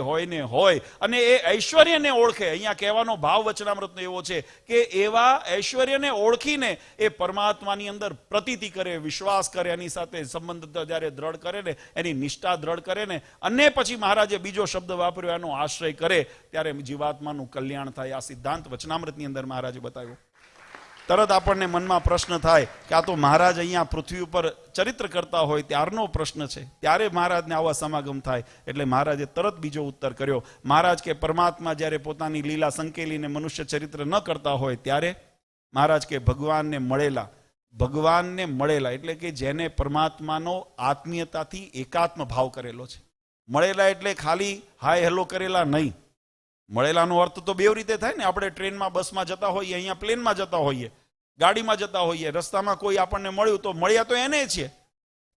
હોય ને હોય. અને એ ઐશ્વર્યને ઓળખે. અહીંયા કહેવાનો ભાવ વચનામૃતનો એવો છે કે એવા ઐશ્વર્યને ઓળખીને એ પરમાત્માની અંદર પ્રતીતિ કરે, વિશ્વાસ કરે, એની સાથે સંબંધ જ્યારે દ્રઢ કરે ને, એની નિષ્ઠા દ્રઢ કરે ને, અને પછી મહારાજે બીજો શબ્દ વાપર્યો, એનો આશ્રય કરે, ત્યારે જીવાત્માનું કલ્યાણ થાય. આ સિદ્ધાંત વચનામૃતની અંદર મહારાજે બતાવ્યો. તરત આપણને મનમાં પ્રશ્ન થાય કે આ તો મહારાજ અહીંયા પૃથ્વી ઉપર ચરિત્ર કરતા હોય ત્યારનો પ્રશ્ન છે, ત્યારે મહારાજને આવા સમાગમ થાય. એટલે મહારાજે તરત બીજો ઉત્તર કર્યો. મહારાજ કે પરમાત્મા જ્યારે પોતાની લીલા સંકેલીને મનુષ્ય ચરિત્ર ન કરતા હોય ત્યારે મહારાજ કે ભગવાનને મળેલા એટલે કે જેને પરમાત્માનો આત્મીયતાથી એકાત્મ ભાવ કરેલો છે. મળેલા એટલે ખાલી હાય હેલો કરેલા નહીં. મળેલાનો અર્થ તો બે રીતે થાય ને. આપણે ટ્રેનમાં, બસમાં જતા હોઈએ, અહીંયા પ્લેનમાં જતા હોઈએ, ગાડીમાં જતા હોઈએ, રસ્તામાં કોઈ આપણને મળ્યું તો મળ્યા તો એને છે.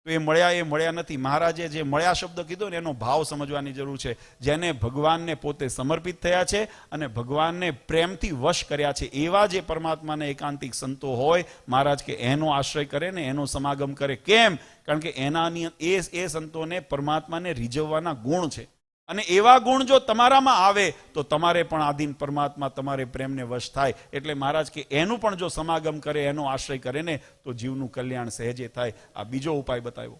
તો એ મળ્યા નથી. મહારાજે જે મળ્યા શબ્દ કીધો ને એનો ભાવ સમજવાની જરૂર છે. જેને ભગવાનને પોતે સમર્પિત થયા છે અને ભગવાનને પ્રેમથી વશ કર્યા છે, એવા જે પરમાત્માને એકાંતિક સંતો હોય, મહારાજ કે એનો આશ્રય કરે ને, એનો સમાગમ કરે. કેમ? કારણ કે એનાની એ સંતોને પરમાત્માને રીઝવવાના ગુણ છે. અને એવા ગુણ જો તમારામાં આવે તો તમારે પણ આધીન પરમાત્મા તમારે પ્રેમને વશ થાય. એટલે મહારાજ કે એનું પણ જો સમાગમ કરે, એનો આશ્રય કરે ને, તો જીવનું કલ્યાણ સહેજે થાય. આ બીજો ઉપાય બતાવ્યો.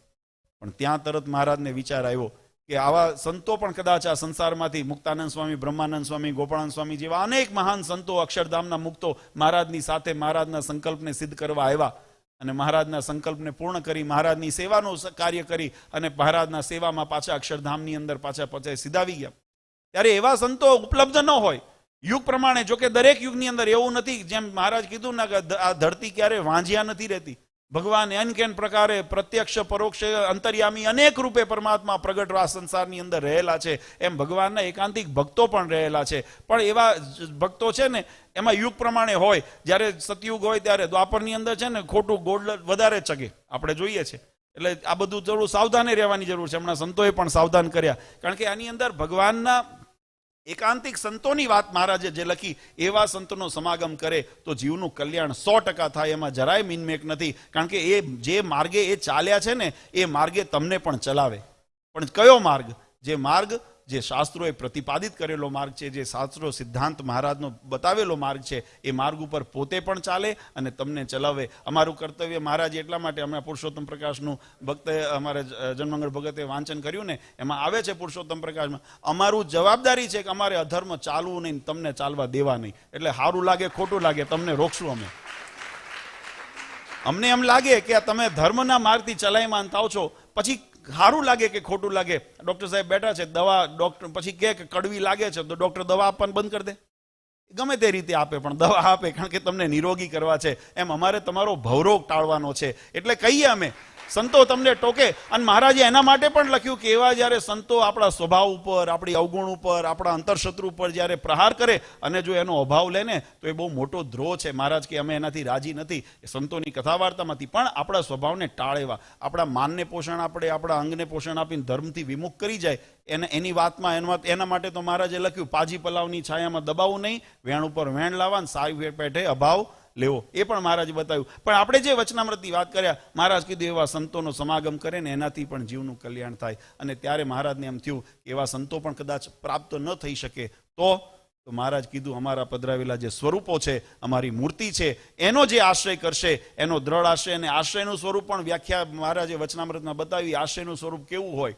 પણ ત્યાં તરત મહારાજને વિચાર આવ્યો કે આવા સંતો પણ કદાચ આ સંસારમાંથી, મુક્તાનંદ સ્વામી, બ્રહ્માનંદ સ્વામી, ગોપાળાનંદ સ્વામી જેવા અનેક મહાન સંતો, અક્ષરધામના મુક્તો મહારાજની સાથે મહારાજના સંકલ્પને સિદ્ધ કરવા આવ્યા અને મહારાજના સંકલ્પને પૂર્ણ કરી, મહારાજની સેવાનું કાર્ય કરી અને મહારાજના સેવામાં પાછા અક્ષરધામની અંદર પાછા સીધાવી ગયા. ત્યારે એવા સંતો ઉપલબ્ધ ન હોય યુગ પ્રમાણે. જો કે દરેક યુગની અંદર એવું નથી, જેમ મહારાજ કીધું ને કે આ ધરતી ક્યારે વાંઝિયા નથી રહેતી. ભગવાન એન કેન પ્રકારે પ્રત્યક્ષ, પરોક્ષ, અંતર્યામી અનેક રૂપે પરમાત્મા પ્રગટ આ સંસારની અંદર રહેલા છે. એમ ભગવાનના એકાંતિક ભક્તો પણ રહેલા છે. પણ એવા ભક્તો છે ને, એમાં યુગ પ્રમાણે હોય. જ્યારે સતયુગ હોય ત્યારે દ્વાપરની અંદર છે ને ખોટું ગોળ વધારે ચગે, આપણે જોઈએ છે. એટલે આ બધું થોડું સાવધાને રહેવાની જરૂર છે. હમણાં સંતોએ પણ સાવધાન કર્યા. કારણ કે આની અંદર ભગવાનના એકાંતિક સંતોની વાત મહારાજે જે લખી, એવા સંતોનો સમાગમ કરે તો જીવનું કલ્યાણ 100% થાય. એમાં જરાય મિનમેક નથી. કારણ કે એ જે માર્ગે એ ચાલ્યા છે ને, એ માર્ગે તમને પણ ચલાવે. પણ કયો માર્ગ? જે માર્ગ જે શાસ્ત્રોએ પ્રતિપાદિત કરેલો માર્ગ છે, જે શાસ્ત્રો સિદ્ધાંત મહારાજનો બતાવેલો માર્ગ છે, એ માર્ગ ઉપર પોતે પણ ચાલે અને તમને ચલાવે. અમારું કર્તવ્ય મહારાજ એટલા માટે, હમણાં પુરુષોત્તમ પ્રકાશનું ભક્તે, અમારે જનમંગળ ભગતે વાંચન કર્યું ને, એમાં આવે છે પુરુષોત્તમ પ્રકાશમાં, અમારું જવાબદારી છે કે અમારે અધર્મ ચાલવું નહીં, તમને ચાલવા દેવા નહીં. એટલે સારું લાગે ખોટું લાગે તમને રોકશું અમે. અમને એમ લાગે કે તમે ધર્મના માર્ગથી ચલાયમાન થાવ છો, પછી સારું લાગે કે ખોટું લાગે. ડોક્ટર સાહેબ બેઠા છે, દવા ડોક્ટર પછી કે કડવી લાગે છે તો ડોક્ટર દવા આપવાનું બંધ કરી દે. ગમે તે રીતે આપે પણ દવા આપે, કારણ કે તમને નિરોગી કરવા છે. એમ અમારે તમારો ભવરોગ ટાળવાનો છે. એટલે કહીએ અમે સંતો તમને ટોકે. અને મહારાજે એના માટે પણ લખ્યું કે એવા જ્યારે સંતો આપણા સ્વભાવ ઉપર, આપણી અવગુણ ઉપર, આપણા અંતરશત્રુ ઉપર જ્યારે પ્રહાર કરે અને જો એનો અભાવ લે ને તો એ બહુ મોટો દ્રોહ છે. મહારાજ કે અમે એનાથી રાજી નથી, એ સંતોની કથા વાર્તામાંથી. પણ આપણા સ્વભાવને ટાળેવા, આપણા માનને પોષણ આપણે આપણા અંગને પોષણ આપીને ધર્મથી વિમુખ કરી જાય એની વાતમાં એના માટે તો મહારાજે લખ્યું, પાજી પલાવની છાયામાં દબાવું નહીં, વેણ ઉપર વેણ લાવવા, સારી પેઠે અભાવ લેવો. એ પણ મહારાજે બતાવ્યું. પણ આપણે જે વચનામૃતની વાત કર્યા, મહારાજ કીધું એવા સંતોનો સમાગમ કરે ને એનાથી પણ જીવનું કલ્યાણ થાય. અને ત્યારે મહારાજને એમ થયું કે એવા સંતો પણ કદાચ પ્રાપ્ત ન થઈ શકે તો મહારાજ કીધું અમારા પધરાવેલા જે સ્વરૂપો છે, અમારી મૂર્તિ છે, એનો જે આશ્રય કરશે એનો દ્રઢ આશ્રય. અને આશ્રયનું સ્વરૂપ પણ વ્યાખ્યા મહારાજે વચનામૃતમાં બતાવી. આશ્રયનું સ્વરૂપ કેવું હોય?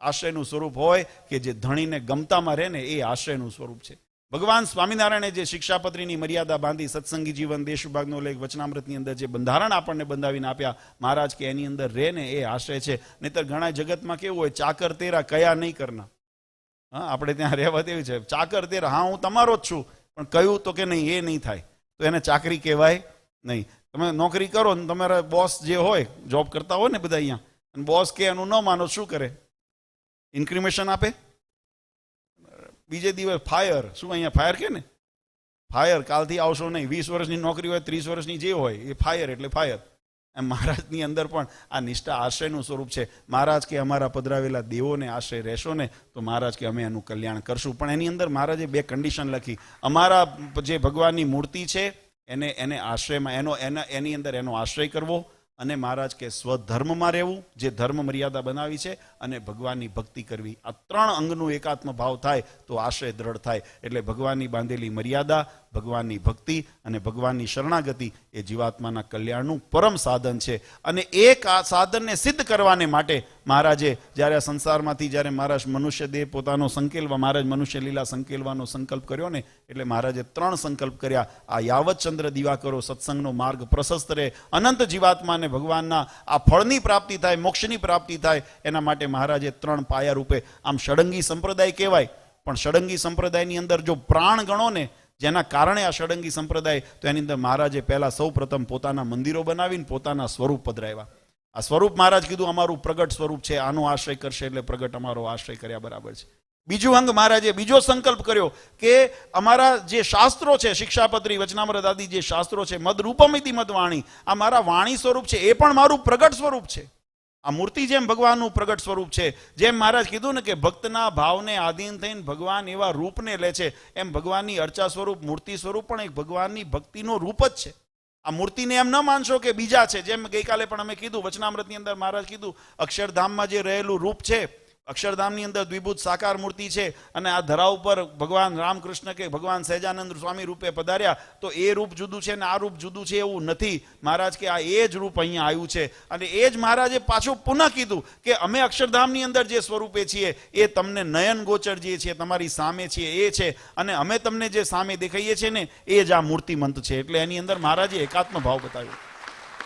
આશ્રયનું સ્વરૂપ હોય કે જે ધણીને ગમતામાં રહે ને એ આશ્રયનું સ્વરૂપ છે. ભગવાન સ્વામિનારાયણે જે શિક્ષાપત્રીની મર્યાદા બાંધી, સત્સંગી જીવન દેશ વિભાગનો લેખ વચનામૃતની અંદર જે બંધારણ આપણને બંધાવીને આપ્યા, મહારાજ કે એની અંદર રહે ને એ આશ્રય છે. નહીતર ઘણા જગતમાં કેવું હોય, ચાકર તેરા કયા નહીં કરના. હા, આપણે ત્યાં રહેવા તેવી છે, ચાકર તેરા, હા હું તમારો જ છું પણ કયું તો કે નહીં, એ નહીં થાય તો એને ચાકરી કહેવાય નહીં. તમે નોકરી કરો ને તમારા બોસ જે હોય, જોબ કરતા હોય ને બધા અહીંયા, અને બોસ કે એનું ન માનો શું કરે? ઇન્ક્રિમેશન આપે. બીજે દિવસ ફાયર. શું અહીંયા ફાયર કે ને? ફાયર, કાલથી આવશો નહીં. 20 વર્ષની નોકરી હોય, 30 વર્ષની જે હોય એ ફાયર એટલે ફાયર. એમ મહારાજની અંદર પણ આ નિષ્ઠા આશ્રયનું સ્વરૂપ છે. મહારાજ કે અમારા પધરાવેલા દેવોને આશ્રય રહેશો ને તો મહારાજ કે અમે એનું કલ્યાણ કરશું. પણ એની અંદર મહારાજે 2 કન્ડિશન લખી. અમારા જે ભગવાનની મૂર્તિ છે એને આશ્રયમાં એની અંદર એનો આશ્રય કરવો, અને મહારાજ કે સ્વધર્મમાં રહેવું, જે ધર્મ મર્યાદા બનાવી છે, અને ભગવાનની ભક્તિ કરવી. આ 3 અંગનું એકાત્મ ભાવ થાય તો આશ્રય દ્રઢ થાય. એટલે ભગવાનની બાંધેલી મર્યાદા, ભગવાનની ભક્તિ અને ભગવાનની શરણાગતિ એ જીવાત્માના કલ્યાણનું પરમ સાધન છે. અને એક આ સાધનને સિદ્ધ કરવાને માટે મહારાજે જ્યારે આ સંસારમાંથી જ્યારે મહારાજ મનુષ્ય દેહ પોતાનો સંકેલવા, મહારાજ મનુષ્ય લીલા સંકેલવાનો સંકલ્પ કર્યો ને, એટલે મહારાજે 3 સંકલ્પ કર્યા. આ યાવત ચંદ્ર દીવા કરો, સત્સંગનો માર્ગ પ્રશસ્ત રહે, અનંત જીવાત્માને ભગવાનના આ ફળની પ્રાપ્તિ થાય, મોક્ષની પ્રાપ્તિ થાય, એના માટે મહારાજે 3 પાયા રૂપે. આમ ષડંગી સંપ્રદાય કહેવાય, પણ ષડંગી સંપ્રદાયની અંદર જો પ્રાણ ગણો ને, જેના કારણે આ ષડંગી સંપ્રદાય, તો એની અંદર મહારાજે પહેલા સૌ પ્રથમ પોતાના મંદિરો બનાવીને પોતાના સ્વરૂપ પધરાવ્યા. આ સ્વરૂપ મહારાજ કીધું અમારું પ્રગટ સ્વરૂપ છે, આનો આશ્રય કરશે એટલે પ્રગટ અમારો આશ્રય કર્યા બરાબર છે. બીજું અંગ મહારાજે બીજો સંકલ્પ કર્યો કે અમારા જે શાસ્ત્રો છે, શિક્ષાપત્રી, વચનામૃત આદિ જે શાસ્ત્રો છે, મદ રૂપમિતિ મદ વાણી, આ મારા વાણી સ્વરૂપ છે, એ પણ મારું પ્રગટ સ્વરૂપ છે. આ મૂર્તિ જેમ ભગવાનનું પ્રગટ સ્વરૂપ છે, જેમ મહારાજ કીધું ને કે ભક્તના ભાવને આધીન થઈને ભગવાન એવા રૂપને લે છે, એમ ભગવાનની અર્ચા સ્વરૂપ, મૂર્તિ સ્વરૂપ પણ એક ભગવાનની ભક્તિનો રૂપ જ છે. આ મૂર્તિને એમ ન માનશો કે બીજા છે. જેમ ગઈકાલે પણ અમે કીધું, વચનામૃતની અંદર મહારાજ કીધું, અક્ષરધામમાં જે રહેલું રૂપ છે, અક્ષરધામની અંદર દ્વિભૂત સાકાર મૂર્તિ છે, અને આ ધરા ઉપર ભગવાન રામકૃષ્ણ કે ભગવાન સહેજાનંદ સ્વામી રૂપે પધાર્યા, તો એ રૂપ જુદું છે ને આ રૂપ જુદું છે એવું નથી. મહારાજ કે આ એ જ રૂપ અહીંયા આવ્યું છે. અને એ જ મહારાજે પાછું પુનઃ કીધું કે અમે અક્ષરધામની અંદર જે સ્વરૂપે છીએ એ તમને નયન ગોચર જે છે, તમારી સામે છીએ એ છે, અને અમે તમને જે સામે દેખાઈએ છીએ ને એ જ આ મૂર્તિમંત છે. એટલે એની અંદર મહારાજે એકાત્મ ભાવ બતાવ્યો.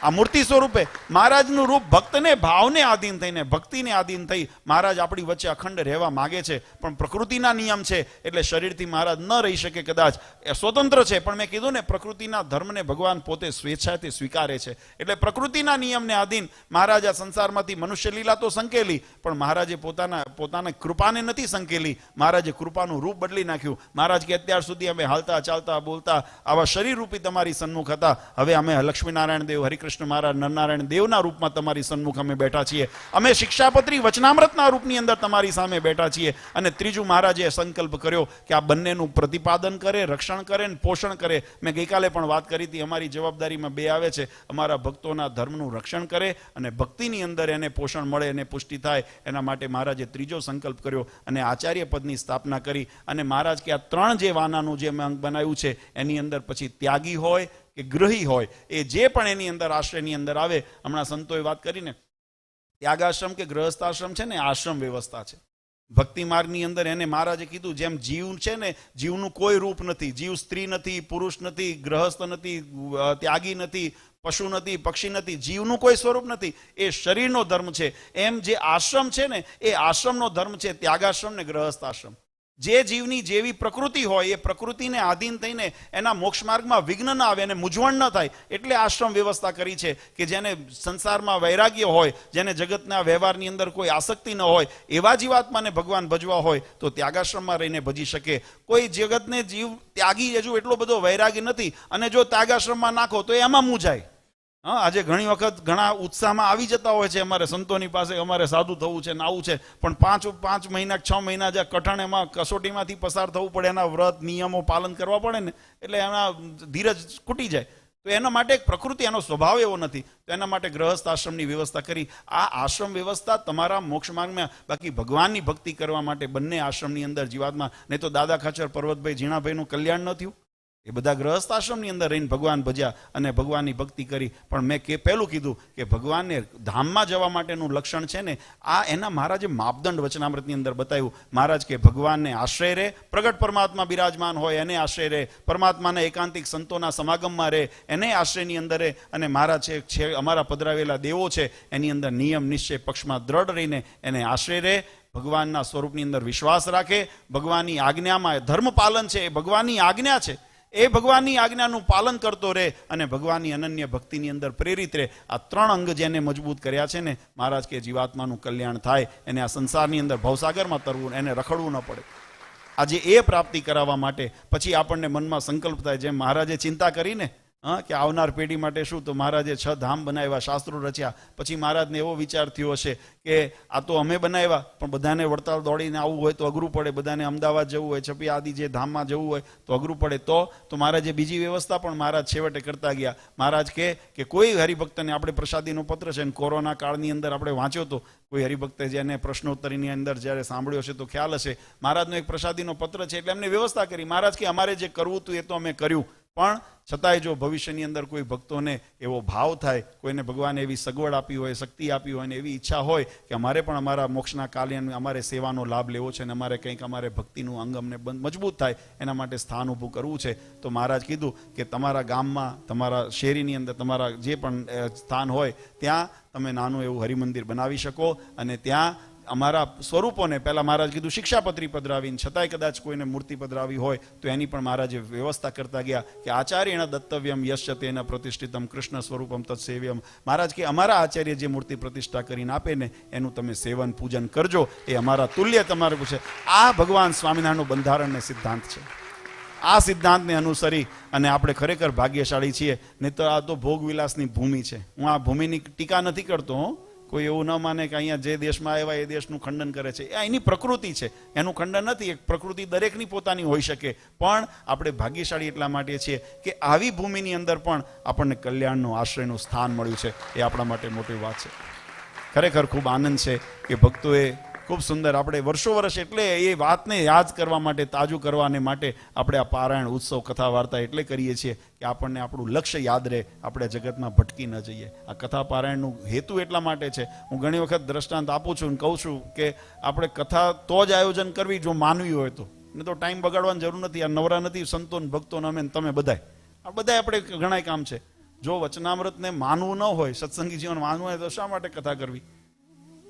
આ મૂર્તિ સ્વરૂપે મહારાજનું રૂપ ભક્તને ભાવને આધીન થઈને, ભક્તિને આધીન થઈ મહારાજ આપણી વચ્ચે અખંડ રહેવા માગે છે. પણ પ્રકૃતિના નિયમ છે એટલે શરીરથી મહારાજ ન રહી શકે, કદાચ એ સ્વતંત્ર છે. પણ મેં કીધું ને, પ્રકૃતિના ધર્મને ભગવાન પોતે સ્વેચ્છાથી સ્વીકારે છે. એટલે પ્રકૃતિના નિયમને આધીન મહારાજ આ સંસારમાંથી મનુષ્ય લીલા તો સંકેલી, પણ મહારાજે પોતાના કૃપાને નથી સંકેલી. મહારાજે કૃપાનું રૂપ બદલી નાખ્યું. મહારાજ કે અત્યાર સુધી અમે હાલતા ચાલતા બોલતા આવા શરીર રૂપી તમારી સન્મુખ હતા, હવે અમે લક્ષ્મીનારાયણ દેવ, હરિકૃષ્ણ મહારાજ, નરનારાયણ દેવના રૂપમાં તમારી સન્મુખ અમે બેઠા છીએ. અમે શિક્ષાપત્રી વચનામૃતના રૂપની અંદર તમારી સામે બેઠા છીએ. અને ત્રીજું મહારાજે સંકલ્પ કર્યો કે આ બંનેનું પ્રતિપાદન કરે, રક્ષણ કરે ને પોષણ કરે. મેં ગઈકાલે પણ વાત કરી હતી, અમારી જવાબદારીમાં 2 આવે છે. અમારા ભક્તોના ધર્મનું રક્ષણ કરે અને ભક્તિની અંદર એને પોષણ મળે, એને પુષ્ટિ થાય, એના માટે મહારાજે ત્રીજો સંકલ્પ કર્યો અને આચાર્ય પદની સ્થાપના કરી. અને મહારાજ કે આ 3 જે વાનાનું જે અંગ બનાવ્યું છે એની અંદર પછી ત્યાગી હોય કે ગ્રહી હોય, એ જે પણ એની અંદર આશ્રયની અંદર આવે. હમણાં સંતોએ વાત કરીને, ત્યાગાશ્રમ કે ગ્રહસ્થાશ્રમ છે ને આશ્રમ વ્યવસ્થા છે. ભક્તિ માર્ગની અંદર એને મહારાજે કીધું, જેમ જીવ છે ને, જીવનું કોઈ રૂપ નથી. જીવ સ્ત્રી નથી, પુરુષ નથી, ગ્રહસ્થ નથી, ત્યાગી નથી, પશુ નથી, પક્ષી નથી, જીવનું કોઈ સ્વરૂપ નથી. એ શરીરનો ધર્મ છે. એમ જે આશ્રમ છે ને એ આશ્રમનો ધર્મ છે, ત્યાગાશ્રમ ને ગ્રહસ્થાશ્રમ. જે જીવની જેવી પ્રકૃતિ હોય એ પ્રકૃતિને આધીન થઈને એના મોક્ષ માર્ગમાં વિઘ્ન ના આવે અને મૂંઝવણ ન થાય એટલે આશ્રમ વ્યવસ્થા કરી છે કે જેને સંસારમાં વૈરાગ્ય હોય, જેને જગતના વ્યવહારની અંદર કોઈ આસક્તિ ન હોય, એવા જીવાત્માને ભગવાન ભજવા હોય તો ત્યાગાશ્રમમાં રહીને ભજી શકે. કોઈ જગતને જીવ ત્યાગી હજુ એટલો બધો વૈરાગ્ય નથી અને જો ત્યાગાશ્રમમાં નાખો તો એમાં મૂંઝાય. હા, આજે ઘણી વખત ઘણા ઉત્સાહમાં આવી જતા હોય છે અમારે સંતોની પાસે, અમારે સાધુ થવું છે ને આવું છે, પણ 5 મહિના 6 મહિના જે કઠણ એમાં કસોટીમાંથી પસાર થવું પડે, એના વ્રત નિયમો પાલન કરવા પડે ને, એટલે એના ધીરજ ખૂટી જાય. તો એના માટે એક પ્રકૃતિ, એનો સ્વભાવ એવો નથી, તો એના માટે ગ્રહસ્થ આશ્રમની વ્યવસ્થા કરી. આ આશ્રમ વ્યવસ્થા તમારા મોક્ષ માર્ગમાં, બાકી ભગવાનની ભક્તિ કરવા માટે બંને આશ્રમની અંદર જીવાત્મા, નહીં તો દાદા ખાચર, પર્વતભાઈ, ઝીણાભાઈનું કલ્યાણ ન થયું. એ બધા ગ્રહસ્થ આશ્રમની અંદર રહીને ભગવાન ભજ્યા અને ભગવાનની ભક્તિ કરી. પણ મેં પહેલું કીધું કે ભગવાનને ધામમાં જવા માટેનું લક્ષણ છે ને, આ એના મહારાજે માપદંડ વચનામૃતની અંદર બતાવ્યું. મહારાજ કે ભગવાનને આશ્રય રહે, પ્રગટ પરમાત્મા બિરાજમાન હોય એને આશ્રય રહે, પરમાત્માના એકાંતિક સંતોના સમાગમમાં રહે એને આશ્રયની અંદર રહે, અને મહારાજ છે અમારા પધરાવેલા દેવો છે એની અંદર નિયમ નિશ્ચય પક્ષમાં દ્રઢ રહીને એને આશ્રય રહે, ભગવાનના સ્વરૂપની અંદર વિશ્વાસ રાખે, ભગવાનની આજ્ઞામાં ધર્મ પાલન છે, એ ભગવાનની આજ્ઞા છે, એ ભગવાનની આજ્ઞાનું પાલન કરતો રહે અને ભગવાનની અનન્ય ભક્તિની અંદર પ્રેરિત રહે. આ 3 અંગ જેને મજબૂત કર્યા છે ને, મહારાજ કે જીવાત્માનું કલ્યાણ થાય, એને આ સંસારની અંદર ભવસાગરમાં તરવું, એને રખડવું ન પડે. આજે એ પ્રાપ્તિ કરાવવા માટે પછી આપણને મનમાં સંકલ્પ થાય, જેમ મહારાજે ચિંતા કરીને કે આવનાર પેઢી માટે શું, તો મહારાજે 6 ધામ બનાવ્યા, શાસ્ત્રો રચ્યા. પછી મહારાજને એવો વિચાર થયો હશે કે આ તો અમે બનાવ્યા, પણ બધાને વડતાલ દોડીને આવવું હોય તો અઘરું પડે, બધાને અમદાવાદ જવું હોય, છપી આદિ જે ધામમાં જવું હોય તો અઘરું પડે. તો મહારાજે બીજી વ્યવસ્થા પણ મહારાજ છેવટે કરતા ગયા. મહારાજ કે કોઈ હરિભક્તને, આપણે પ્રસાદીનો પત્ર છે ને, કોરોના કાળની અંદર આપણે વાંચ્યો તો, કોઈ હરિભક્તે જેને પ્રશ્નોત્તરીની અંદર જ્યારે સાંભળ્યો હશે તો ખ્યાલ હશે, મહારાજનો એક પ્રસાદીનો પત્ર છે, એટલે એમને વ્યવસ્થા કરી. મહારાજ કે અમારે જે કરવું હતું એ તો અમે કર્યું, પણ છતાંય જો ભવિષ્યની અંદર કોઈ ભક્તોને એવો ભાવ થાય, કોઈને ભગવાને એવી સગવડ આપી હોય, શક્તિ આપી હોય અને એવી ઈચ્છા હોય કે અમારે પણ અમારા મોક્ષના કાલે અમારે સેવાનો લાભ લેવો છે અને અમારે કંઈક અમારે ભક્તિનું અંગ અમને મજબૂત થાય, એના માટે સ્થાન ઊભું કરવું છે, તો મહારાજ કીધું કે તમારા ગામમાં, તમારા શેરીની અંદર, તમારા જે પણ સ્થાન હોય ત્યાં તમે નાનું એવું હરિમંદિર બનાવી શકો. અને ત્યાં અમારા સ્વરૂપોને, પહેલા મહારાજ કીધું શિક્ષાપત્રી પધરાવીને, છતાંય કદાચ કોઈને મૂર્તિ પધરાવી હોય તો એની પણ મહારાજે વ્યવસ્થા કરતા ગયા કે આચાર્યણ દત્તવ્યમ યશ્ય તેન પ્રતિષ્ઠિતમ કૃષ્ણ સ્વરૂપમ તત્સેવ્યમ. મહારાજ કે અમારા આચાર્ય જે મૂર્તિ પ્રતિષ્ઠા કરીને આપે ને એનું તમે સેવન પૂજન કરજો, એ અમારા તુલ્ય તમારે પૂછે. આ ભગવાન સ્વામિનારાયણનું બંધારણ ને સિદ્ધાંત છે. આ સિદ્ધાંતને અનુસરી અને આપણે ખરેખર ભાગ્યશાળી છીએ. નહીં તો આ તો ભોગવિલાસની ભૂમિ છે. હું આ ભૂમિની ટીકા નથી કરતો, કોઈ એવું ન માને કે અહીંયા જે દેશમાં આવ્યા એ દેશનું ખંડન કરે છે. એ એની પ્રકૃતિ છે, એનું ખંડન નથી. એક પ્રકૃતિ દરેકની પોતાની હોઈ શકે, પણ આપણે ભાગ્યશાળી એટલા માટે છીએ કે આવી ભૂમિની અંદર પણ આપણને કલ્યાણનું, આશ્રયનું સ્થાન મળ્યું છે. એ આપણા માટે મોટી વાત છે. ખરેખર ખૂબ આનંદ છે કે ભક્તોએ ખૂબ સુંદર, આપણે વર્ષો વર્ષ એટલે એ વાતને યાદ કરવા માટે, તાજું કરવાને માટે આપણે આ પારાયણ ઉત્સવ, કથા વાર્તા એટલે કરીએ છીએ કે આપણને આપણું લક્ષ્ય યાદ રહે, આપણે જગતમાં ભટકી ન જઈએ. આ કથા પારાયણનું હેતુ એટલા માટે છે. હું ઘણી વખત દ્રષ્ટાંત આપું છું અને કહું છું કે આપણે કથા તો જ આયોજન કરવી જો માનવી હોય તો, ને તો ટાઈમ બગાડવાની જરૂર નથી. આ નવરા નથી સંતો ને ભક્તો ને અમે તમે બધાય, આ બધા આપણે ઘણા કામ છે. જો વચનામૃતને માનવું ન હોય, સત્સંગી જીવન માનવું હોય તો શા માટે કથા કરવી?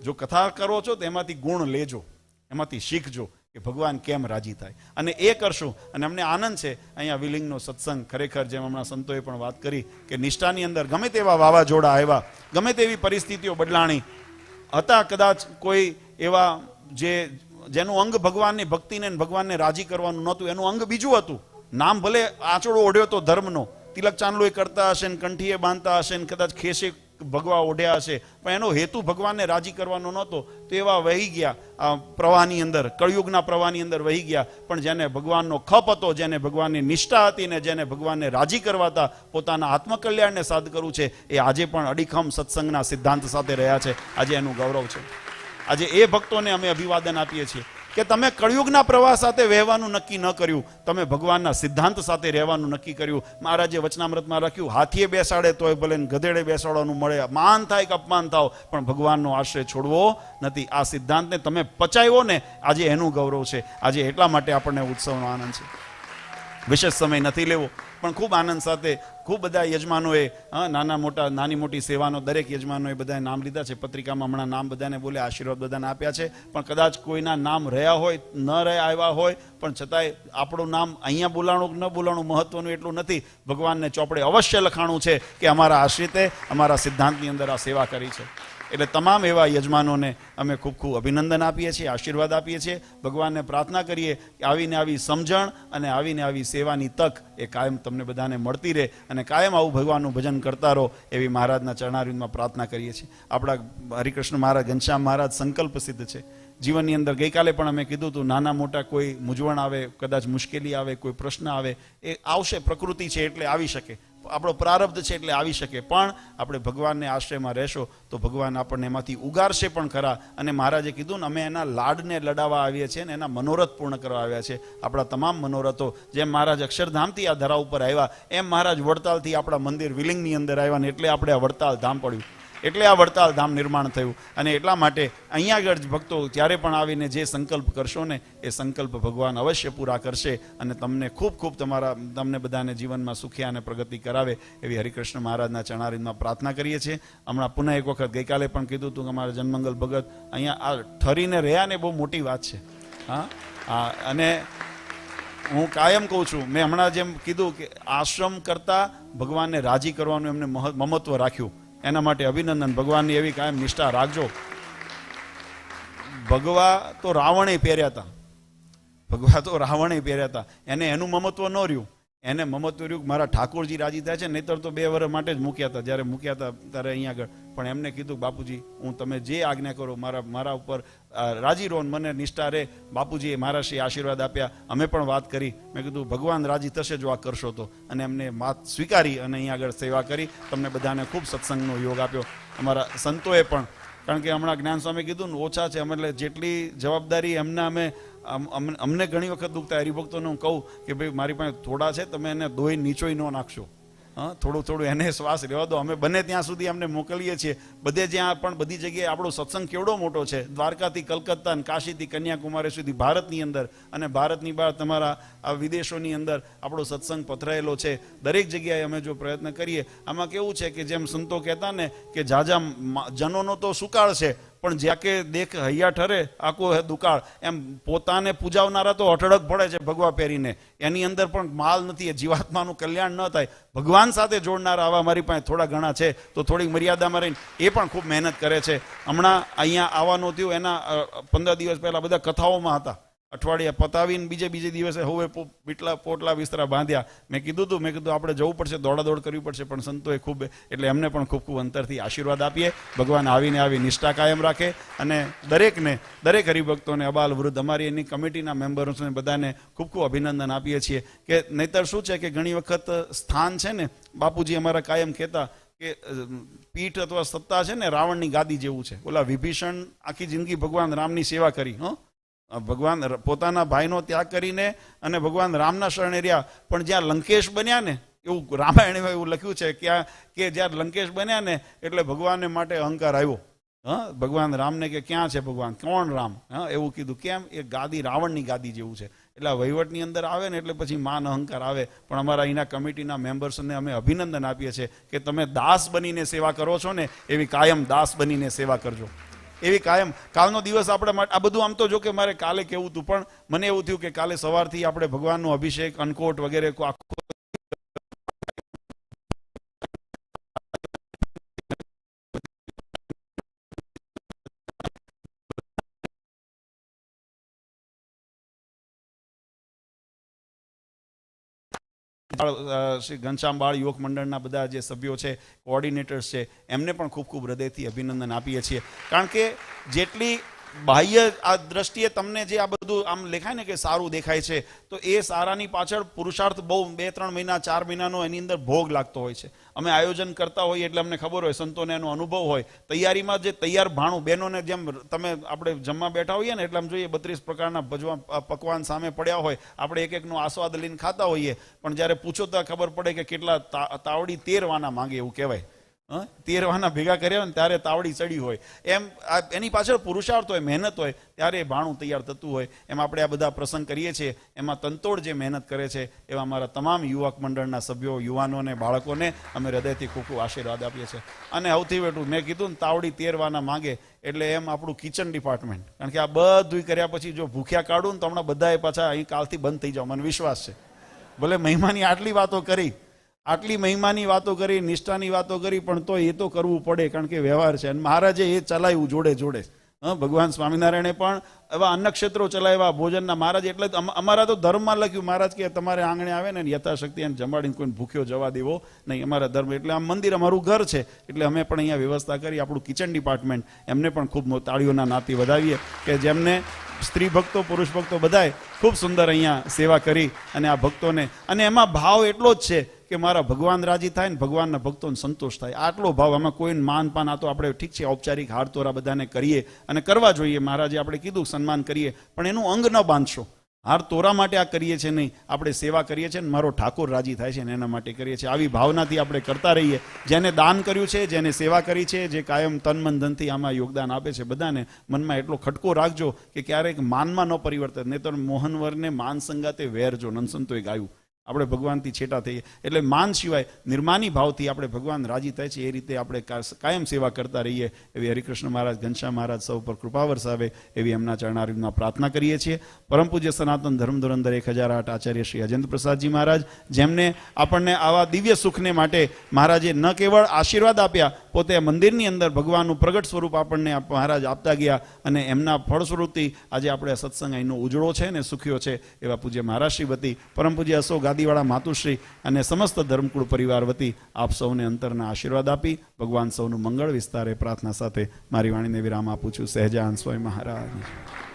જો કથા કરો છો તો એમાંથી ગુણ લેજો, એમાંથી શીખજો કે ભગવાન કેમ રાજી થાય, અને એ કરશું. અને અમને આનંદ છે અહીંયા વિલિંગનો સત્સંગ, ખરેખર જેમ હમણાં સંતોએ પણ વાત કરી કે નિષ્ઠાની અંદર ગમે તેવા વાવાઝોડા આવ્યા, ગમે તેવી પરિસ્થિતિઓ બદલાણી હતા, કદાચ કોઈ એવા જેનું અંગ ભગવાનની ભક્તિને, ભગવાનને રાજી કરવાનું નહોતું, એનું અંગ બીજું હતું. નામ ભલે આંચોડો ઓઢ્યો તો ધર્મનો, તિલક ચાંદલો કરતા હશે ને કંઠીએ બાંધતા હશે ને કદાચ ખેસે ભગવા ઓઢ્યા હશે, પણ એનો હેતુ ભગવાનને રાજી કરવાનો નહોતો. તો એવા વહી ગયા આ પ્રવાહની અંદર, કળયુગના પ્રવાહની અંદર વહી ગયા. પણ જેને ભગવાનનો ખપ હતો, જેને ભગવાનની નિષ્ઠા હતી ને જેને ભગવાનને રાજી કરવાતા, પોતાના આત્મકલ્યાણને સાધ કરવું છે, એ આજે પણ અડીખમ સત્સંગના સિદ્ધાંત સાથે રહ્યા છે. આજે એનું ગૌરવ છે. આજે એ ભક્તોને અમે અભિવાદન આપીએ છીએ કે તમે કળયુગના પ્રવાહ સાથે વહેવાનું નક્કી ન કર્યું, તમે ભગવાનના સિદ્ધાંત સાથે રહેવાનું નક્કી કર્યું. મહારાજે વચનામૃતમાં રાખ્યું, હાથીએ બેસાડે તોય ભલે ગધેડે બેસાડવાનું મળે, માન થાય કે અપમાન થાવ, પણ ભગવાનનો આશ્રય છોડવો નથી. આ સિદ્ધાંતને તમે પચાવ્યો ને, આજે એનું ગૌરવ છે. આજે એટલા માટે આપણને ઉત્સવનો આનંદ છે. વિશેષ સમય નથી લેવો, પણ ખૂબ આનંદ સાથે ખૂબ બધા યજમાનોએ નાની મોટી સેવાનો દરેક યજમાનોએ બધાએ નામ લીધા છે. પત્રિકામાં હમણાં નામ બધાને બોલે, આશીર્વાદ બધાને આપ્યા છે. પણ કદાચ કોઈના નામ રહ્યા હોય, ન રહ્યા આવ્યા હોય, પણ છતાંય આપણું નામ અહીંયા બોલાણું કે ન બોલાણું મહત્વનું એટલું નથી. ભગવાનને ચોપડે અવશ્ય લખાણું છે કે અમારા આશ્રિતે અમારા સિદ્ધાંતની અંદર આ સેવા કરી છે. એટલે તમામ એવા યજમાનોને અમે ખૂબ ખૂબ અભિનંદન આપીએ છીએ, આશીર્વાદ આપીએ છીએ. ભગવાનને પ્રાર્થના કરીએ કે આવીને આવી સમજણ અને આવીને આવી સેવાની તક એ કાયમ તમને બધાને મળતી રહે અને કાયમ આવું ભગવાનનું ભજન કરતા રહો એવી મહારાજના ચરણારવિંદમાં પ્રાર્થના કરીએ છીએ. આપણા હરિકૃષ્ણ મહારાજ, ઘનશ્યામ મહારાજ સંકલ્પ સિદ્ધ છે જીવનની અંદર. ગઈકાલે પણ અમે કીધું હતું, નાના મોટા કોઈ મૂંઝવણ આવે, કદાચ મુશ્કેલી આવે, કોઈ પ્રશ્ન આવે, એ આવશે. પ્રકૃતિ છે એટલે આવી શકે, આપણો પ્રારબ્ધ છે એટલે આવી શકે, પણ આપણે ભગવાનને આશ્રયમાં રહેશો તો ભગવાન આપણને એમાંથી ઉગારશે પણ ખરા. અને મહારાજે કીધું ને, અમે એના લાડને લડાવવા આવીએ છીએ ને એના મનોરથ પૂર્ણ કરવા આવ્યા છે. આપણા તમામ મનોરથો, જેમ મહારાજ અક્ષરધામથી આ ધરા ઉપર આવ્યા, એમ મહારાજ વડતાલથી આપણા મંદિર વિલિંગની અંદર આવ્યા ને એટલે આપણે આ વડતાલ ધામ પડ્યું, એટલે આ વડતાલ ધામ નિર્માણ થયું. અને એટલા માટે અહીંયા આગળ જ ભક્તો ત્યારે પણ આવીને જે સંકલ્પ કરશો ને એ સંકલ્પ ભગવાન અવશ્ય પૂરા કરશે અને તમને ખૂબ ખૂબ તમને બધાને જીવનમાં સુખી અને પ્રગતિ કરાવે એવી હરિકૃષ્ણ મહારાજના ચરણારવિંદમાં પ્રાર્થના કરીએ છીએ. હમણાં પુનઃ એક વખત ગઈકાલે પણ કીધું હતું કે અમારા જનમંગલ ભગત અહીંયા આ ઠરીને રહ્યા ને બહુ મોટી વાત છે. અને હું કાયમ કહું છું, મેં હમણાં જેમ કીધું કે આશ્રમ કરતાં ભગવાનને રાજી કરવાનું એમને મમત્વ રાખ્યું, એના માટે અભિનંદન. ભગવાનની એવી કાયમ નિષ્ઠા રાખજો. ભગવા તો રાવણે પહેર્યા હતા, એને એનું મમત્વ ન રહ્યું. એને મમત્વ રહ્યું મારા ઠાકોરજી રાજી થાય છે, નહીતર તો 2 વર્ષ માટે જ મૂક્યા હતા. જ્યારે મૂક્યા હતા ત્યારે અહીંયા આગળ પણ એમને કીધું, બાપુજી હું તમે જે આજ્ઞા કરો મારા ઉપર રાજી રહો, મને નિષ્ઠા રહે. બાપુજીએ મારા શ્રી આશીર્વાદ આપ્યા, અમે પણ વાત કરી. મેં કીધું ભગવાન રાજી થશે જો આ કરશો તો, અને એમને વાત સ્વીકારી અને અહીંયા આગળ સેવા કરી. તમને બધાને ખૂબ સત્સંગનો યોગ આપ્યો. અમારા સંતોએ પણ, કારણ કે હમણાં જ્ઞાન સ્વામી કીધું ને ઓછા છે, એટલે જેટલી જવાબદારી અમને ઘણી વખત દુખતા હરિભક્તોને હું કહું કે ભાઈ મારી પાસે થોડા છે, તમે એને દોઈ નીચોઈ ન નાખશો, થોડું એને શ્વાસ રહેવા દો. અમે બને ત્યાં સુધી અમને મોકલીએ છીએ બધે જ્યાં પણ, બધી જગ્યાએ. આપણો સત્સંગ કેવડો મોટો છે, દ્વારકાથી કલકત્તા અને કાશીથી કન્યાકુમારી સુધી ભારતની અંદર અને ભારતની બહાર તમારા આ વિદેશોની અંદર આપણો સત્સંગ પથરાયેલો છે. દરેક જગ્યાએ અમે જો પ્રયત્ન કરીએ. આમાં કેવું છે કે જેમ સંતો કહેતા ને કે જાજા જનોનો તો સુકાળ છે, પણ જ્યાં કે દેખ હૈયા ઠરે આખો હે દુકાળ, એમ પોતાને પૂજાવનારા તો અઢળક પડે છે ભગવા પહેરીને, એની અંદર પણ માલ નથી, એ જીવાત્માનું કલ્યાણ ન થાય. ભગવાન સાથે જોડનારા આવા મારી પાસે થોડા ઘણા છે, તો થોડીક મર્યાદામાં રહીને એ પણ ખૂબ મહેનત કરે છે. હમણાં અહીંયા આવવાનું થયું એના 15 દિવસ પહેલા બધા કથાઓમાં હતા. અઠવાડિયા પતાવીને બીજે દિવસે હવે પોટલા બિસ્તરા બાંધ્યા. મેં કીધું આપણે જવું પડશે, દોડાદોડ કરવી પડશે, પણ સંતોએ ખૂબ, એટલે એમને પણ ખૂબ ખૂબ અંતરથી આશીર્વાદ આપીએ. ભગવાન આવીને આવી નિષ્ઠા કાયમ રાખે અને દરેક હરિભક્તોને અબાલ વૃદ્ધ, અમારી એની કમિટીના મેમ્બર્સને બધાને ખૂબ ખૂબ અભિનંદન આપીએ છીએ. કે નહીતર શું છે કે ઘણી વખત સ્થાન છે ને, બાપુજી અમારા કાયમ કહેતા કે પીઠ અથવા સત્તા છે ને રાવણની ગાદી જેવું છે. ઓલા વિભીષણ આખી જિંદગી ભગવાન રામની સેવા કરી, ભગવાન પોતાના ભાઈનો ત્યાગ કરીને અને ભગવાન રામના શરણે રહ્યા. પણ જ્યાં લંકેશ બન્યા ને, એવું રામાયણમાં એવું લખ્યું છે કે જ્યારે લંકેશ બન્યા ને એટલે ભગવાનને માટે અહંકાર આવ્યો. ભગવાન રામને કે ક્યાં છે ભગવાન, કોણ રામ, એવું કીધું. કેમ? એ ગાદી રાવણની ગાદી જેવું છે. એટલે વહીવટની અંદર આવે ને એટલે પછી માન અહંકાર આવે. પણ અમારા અહીંના કમિટીના મેમ્બર્સને અમે અભિનંદન આપીએ છીએ કે તમે દાસ બનીને સેવા કરો છો ને, એવી કાયમ દાસ બનીને સેવા કરજો. એવી કાયમ. કાલનો દિવસ આપણા માટે આ બધું, આમ તો જો કે મારે કાલે કેવું હતું, પણ મને એવું થયું કે કાલે સવારથી આપણે ભગવાનનો અભિષેક, અન્નકોટ વગેરે આખો શ્રી ઘનશ્યામ બાળ યુવક મંડળના બધા જે સભ્યો છે, કોઓર્ડિનેટર્સ છે, એમને પણ ખૂબ ખૂબ હૃદયથી અભિનંદન આપીએ છીએ. કારણ કે જેટલી બાહ્ય આ દ્રષ્ટિએ તમને જે આ બધું આમ લેખાય ને કે સારું દેખાય છે, તો એ સારાની પાછળ પુરુષાર્થ બહુ 2-3 મહિના 4 મહિનાનો એની અંદર ભોગ લાગતો હોય છે. અમે આયોજન કરતા હોઈએ એટલે અમને ખબર હોય, સંતોને એનો અનુભવ હોય. તૈયારીમાં જે તૈયાર ભાણું, બહેનોને જેમ આપણે જમવા બેઠા હોઈએ ને એટલે આમ જોઈએ 32 પ્રકારના પકવાન સામે પડ્યા હોય, આપણે એકનો આસ્વાદ લઈને ખાતા હોઈએ, પણ જ્યારે પૂછો તો ખબર પડે કે કેટલા તાવડી 13 વાના માંગે, એવું કહેવાય. તેરવાના ભેગા કર્યા હોય ને ત્યારે તાવડી ચડી હોય એમ એની પાછળ પુરુષાર્થ હોય, મહેનત હોય, ત્યારે એ ભાણું તૈયાર થતું હોય. એમ આપણે આ બધા પ્રસંગ કરીએ છીએ એમાં તંતોડ જે મહેનત કરે છે એવા મારા તમામ યુવક મંડળના સભ્યો, યુવાનોને, બાળકોને અમે હૃદયથી ખૂબ ખૂબ આશીર્વાદ આપીએ છીએ. અને સૌથી વધુ મેં કીધું ને, તાવડી તેરવાના માંગે એટલે એમ આપણું કિચન ડિપાર્ટમેન્ટ, કારણ કે આ બધું કર્યા પછી જો ભૂખ્યા કાઢું ને તો હમણાં બધાએ પાછા અહીં કાલથી બંધ થઈ જાવ, મને વિશ્વાસ છે. ભલે મહિમાની આટલી વાતો કરી, આટલી મહિમાની વાતો કરી, નિષ્ઠાની વાતો કરી, પણ તો એ તો કરવું પડે, કારણ કે વ્યવહાર છે. અને મહારાજે એ ચલાવ્યું જોડે જોડે. ભગવાન સ્વામિનારાયણે પણ એવા અન્નક્ષેત્રો ચલાવ્યા, ભોજનના. મહારાજ એટલે અમારા તો ધર્મમાં લખ્યું, મહારાજ કે તમારે આંગણે આવે ને યથાશક્તિ એને જમાડીને કોઈને ભૂખ્યો જવા દેવો નહીં, અમારા ધર્મ. એટલે આમ મંદિર અમારું ઘર છે, એટલે અમે પણ અહીંયા વ્યવસ્થા કરી. આપણું કિચન ડિપાર્ટમેન્ટ, એમને પણ ખૂબ તાળીઓના નાતી વધાવીએ કે જેમને સ્ત્રી ભક્તો, પુરુષ ભક્તો બધાએ ખૂબ સુંદર અહીંયા સેવા કરી. અને આ ભક્તોને, અને એમાં ભાવ એટલો જ છે કે મારા ભગવાન રાજી થાય ને ભગવાનના ભક્તોને સંતોષ થાય, આટલો ભાવ. આમાં કોઈને માન પાન, આ તો આપણે ઠીક છે ઔપચારિક હાર તોરા બધાને કરીએ અને કરવા જોઈએ, મહારાજે આપણે કીધું સન્માન કરીએ, પણ એનું અંગ ન બાંધશો. હાર તોરા માટે આ કરીએ છીએ નહીં, આપણે સેવા કરીએ છીએ ને મારો ઠાકોર રાજી થાય છે ને એના માટે કરીએ છીએ. આવી ભાવનાથી આપણે કરતા રહીએ. જેને દાન કર્યું છે, જેને સેવા કરી છે, જે કાયમ તન મન ધનથી આમાં યોગદાન આપે છે, બધાને મનમાં એટલો ખટકો રાખજો કે ક્યારેક માનમાં ન પરિવર્તન. નહીં તો મોહનવરને માન સંગાતે વેરજો, નંદસંતોએ ગાયું. આપણે ભગવાનથી છેટા થઈએ એટલે માન સિવાય નિર્માની ભાવથી આપણે ભગવાન રાજી થાય છે એ રીતે આપણે કાયમ સેવા કરતા રહીએ એવી હરિકૃષ્ણ મહારાજ, ઘનશ્યામ મહારાજ સૌ પર કૃપા વરસાવે એવી એમના ચરણારવિંદમાં પ્રાર્થના કરીએ છીએ. પરમ પૂજ્ય સનાતન ધર્મ ધુરંધર 1008 આચાર્ય શ્રી અજેન્દ્ર પ્રસાદજી મહારાજ, જેમને આપણને આવા દિવ્ય સુખને માટે મહારાજે ન કેવળ આશીર્વાદ આપ્યા, પોતે મંદિરની અંદર ભગવાનનું પ્રગટ સ્વરૂપ આપણને મહારાજ આપતા ગયા, અને એમના ફળ સ્વરૂપથી આજે આપણે સત્સંગ અહીંનો ઉજળો છે ને સુખ્યો છે. એવા પૂજ્ય મહારાજ શ્રી વતી, પરમ પૂજ્ય અશોક ગાદીવાળા માતુશ્રી અને સમસ્ત ધર્મકુળ પરિવાર વતી આપ સૌને અંતરના આશીર્વાદ આપી ભગવાન સૌનું મંગળ વિસ્તારે પ્રાર્થના સાથે મારી વાણીને વિરામ આપું છું. સહેજાનંદ સ્વામી મહારાજ.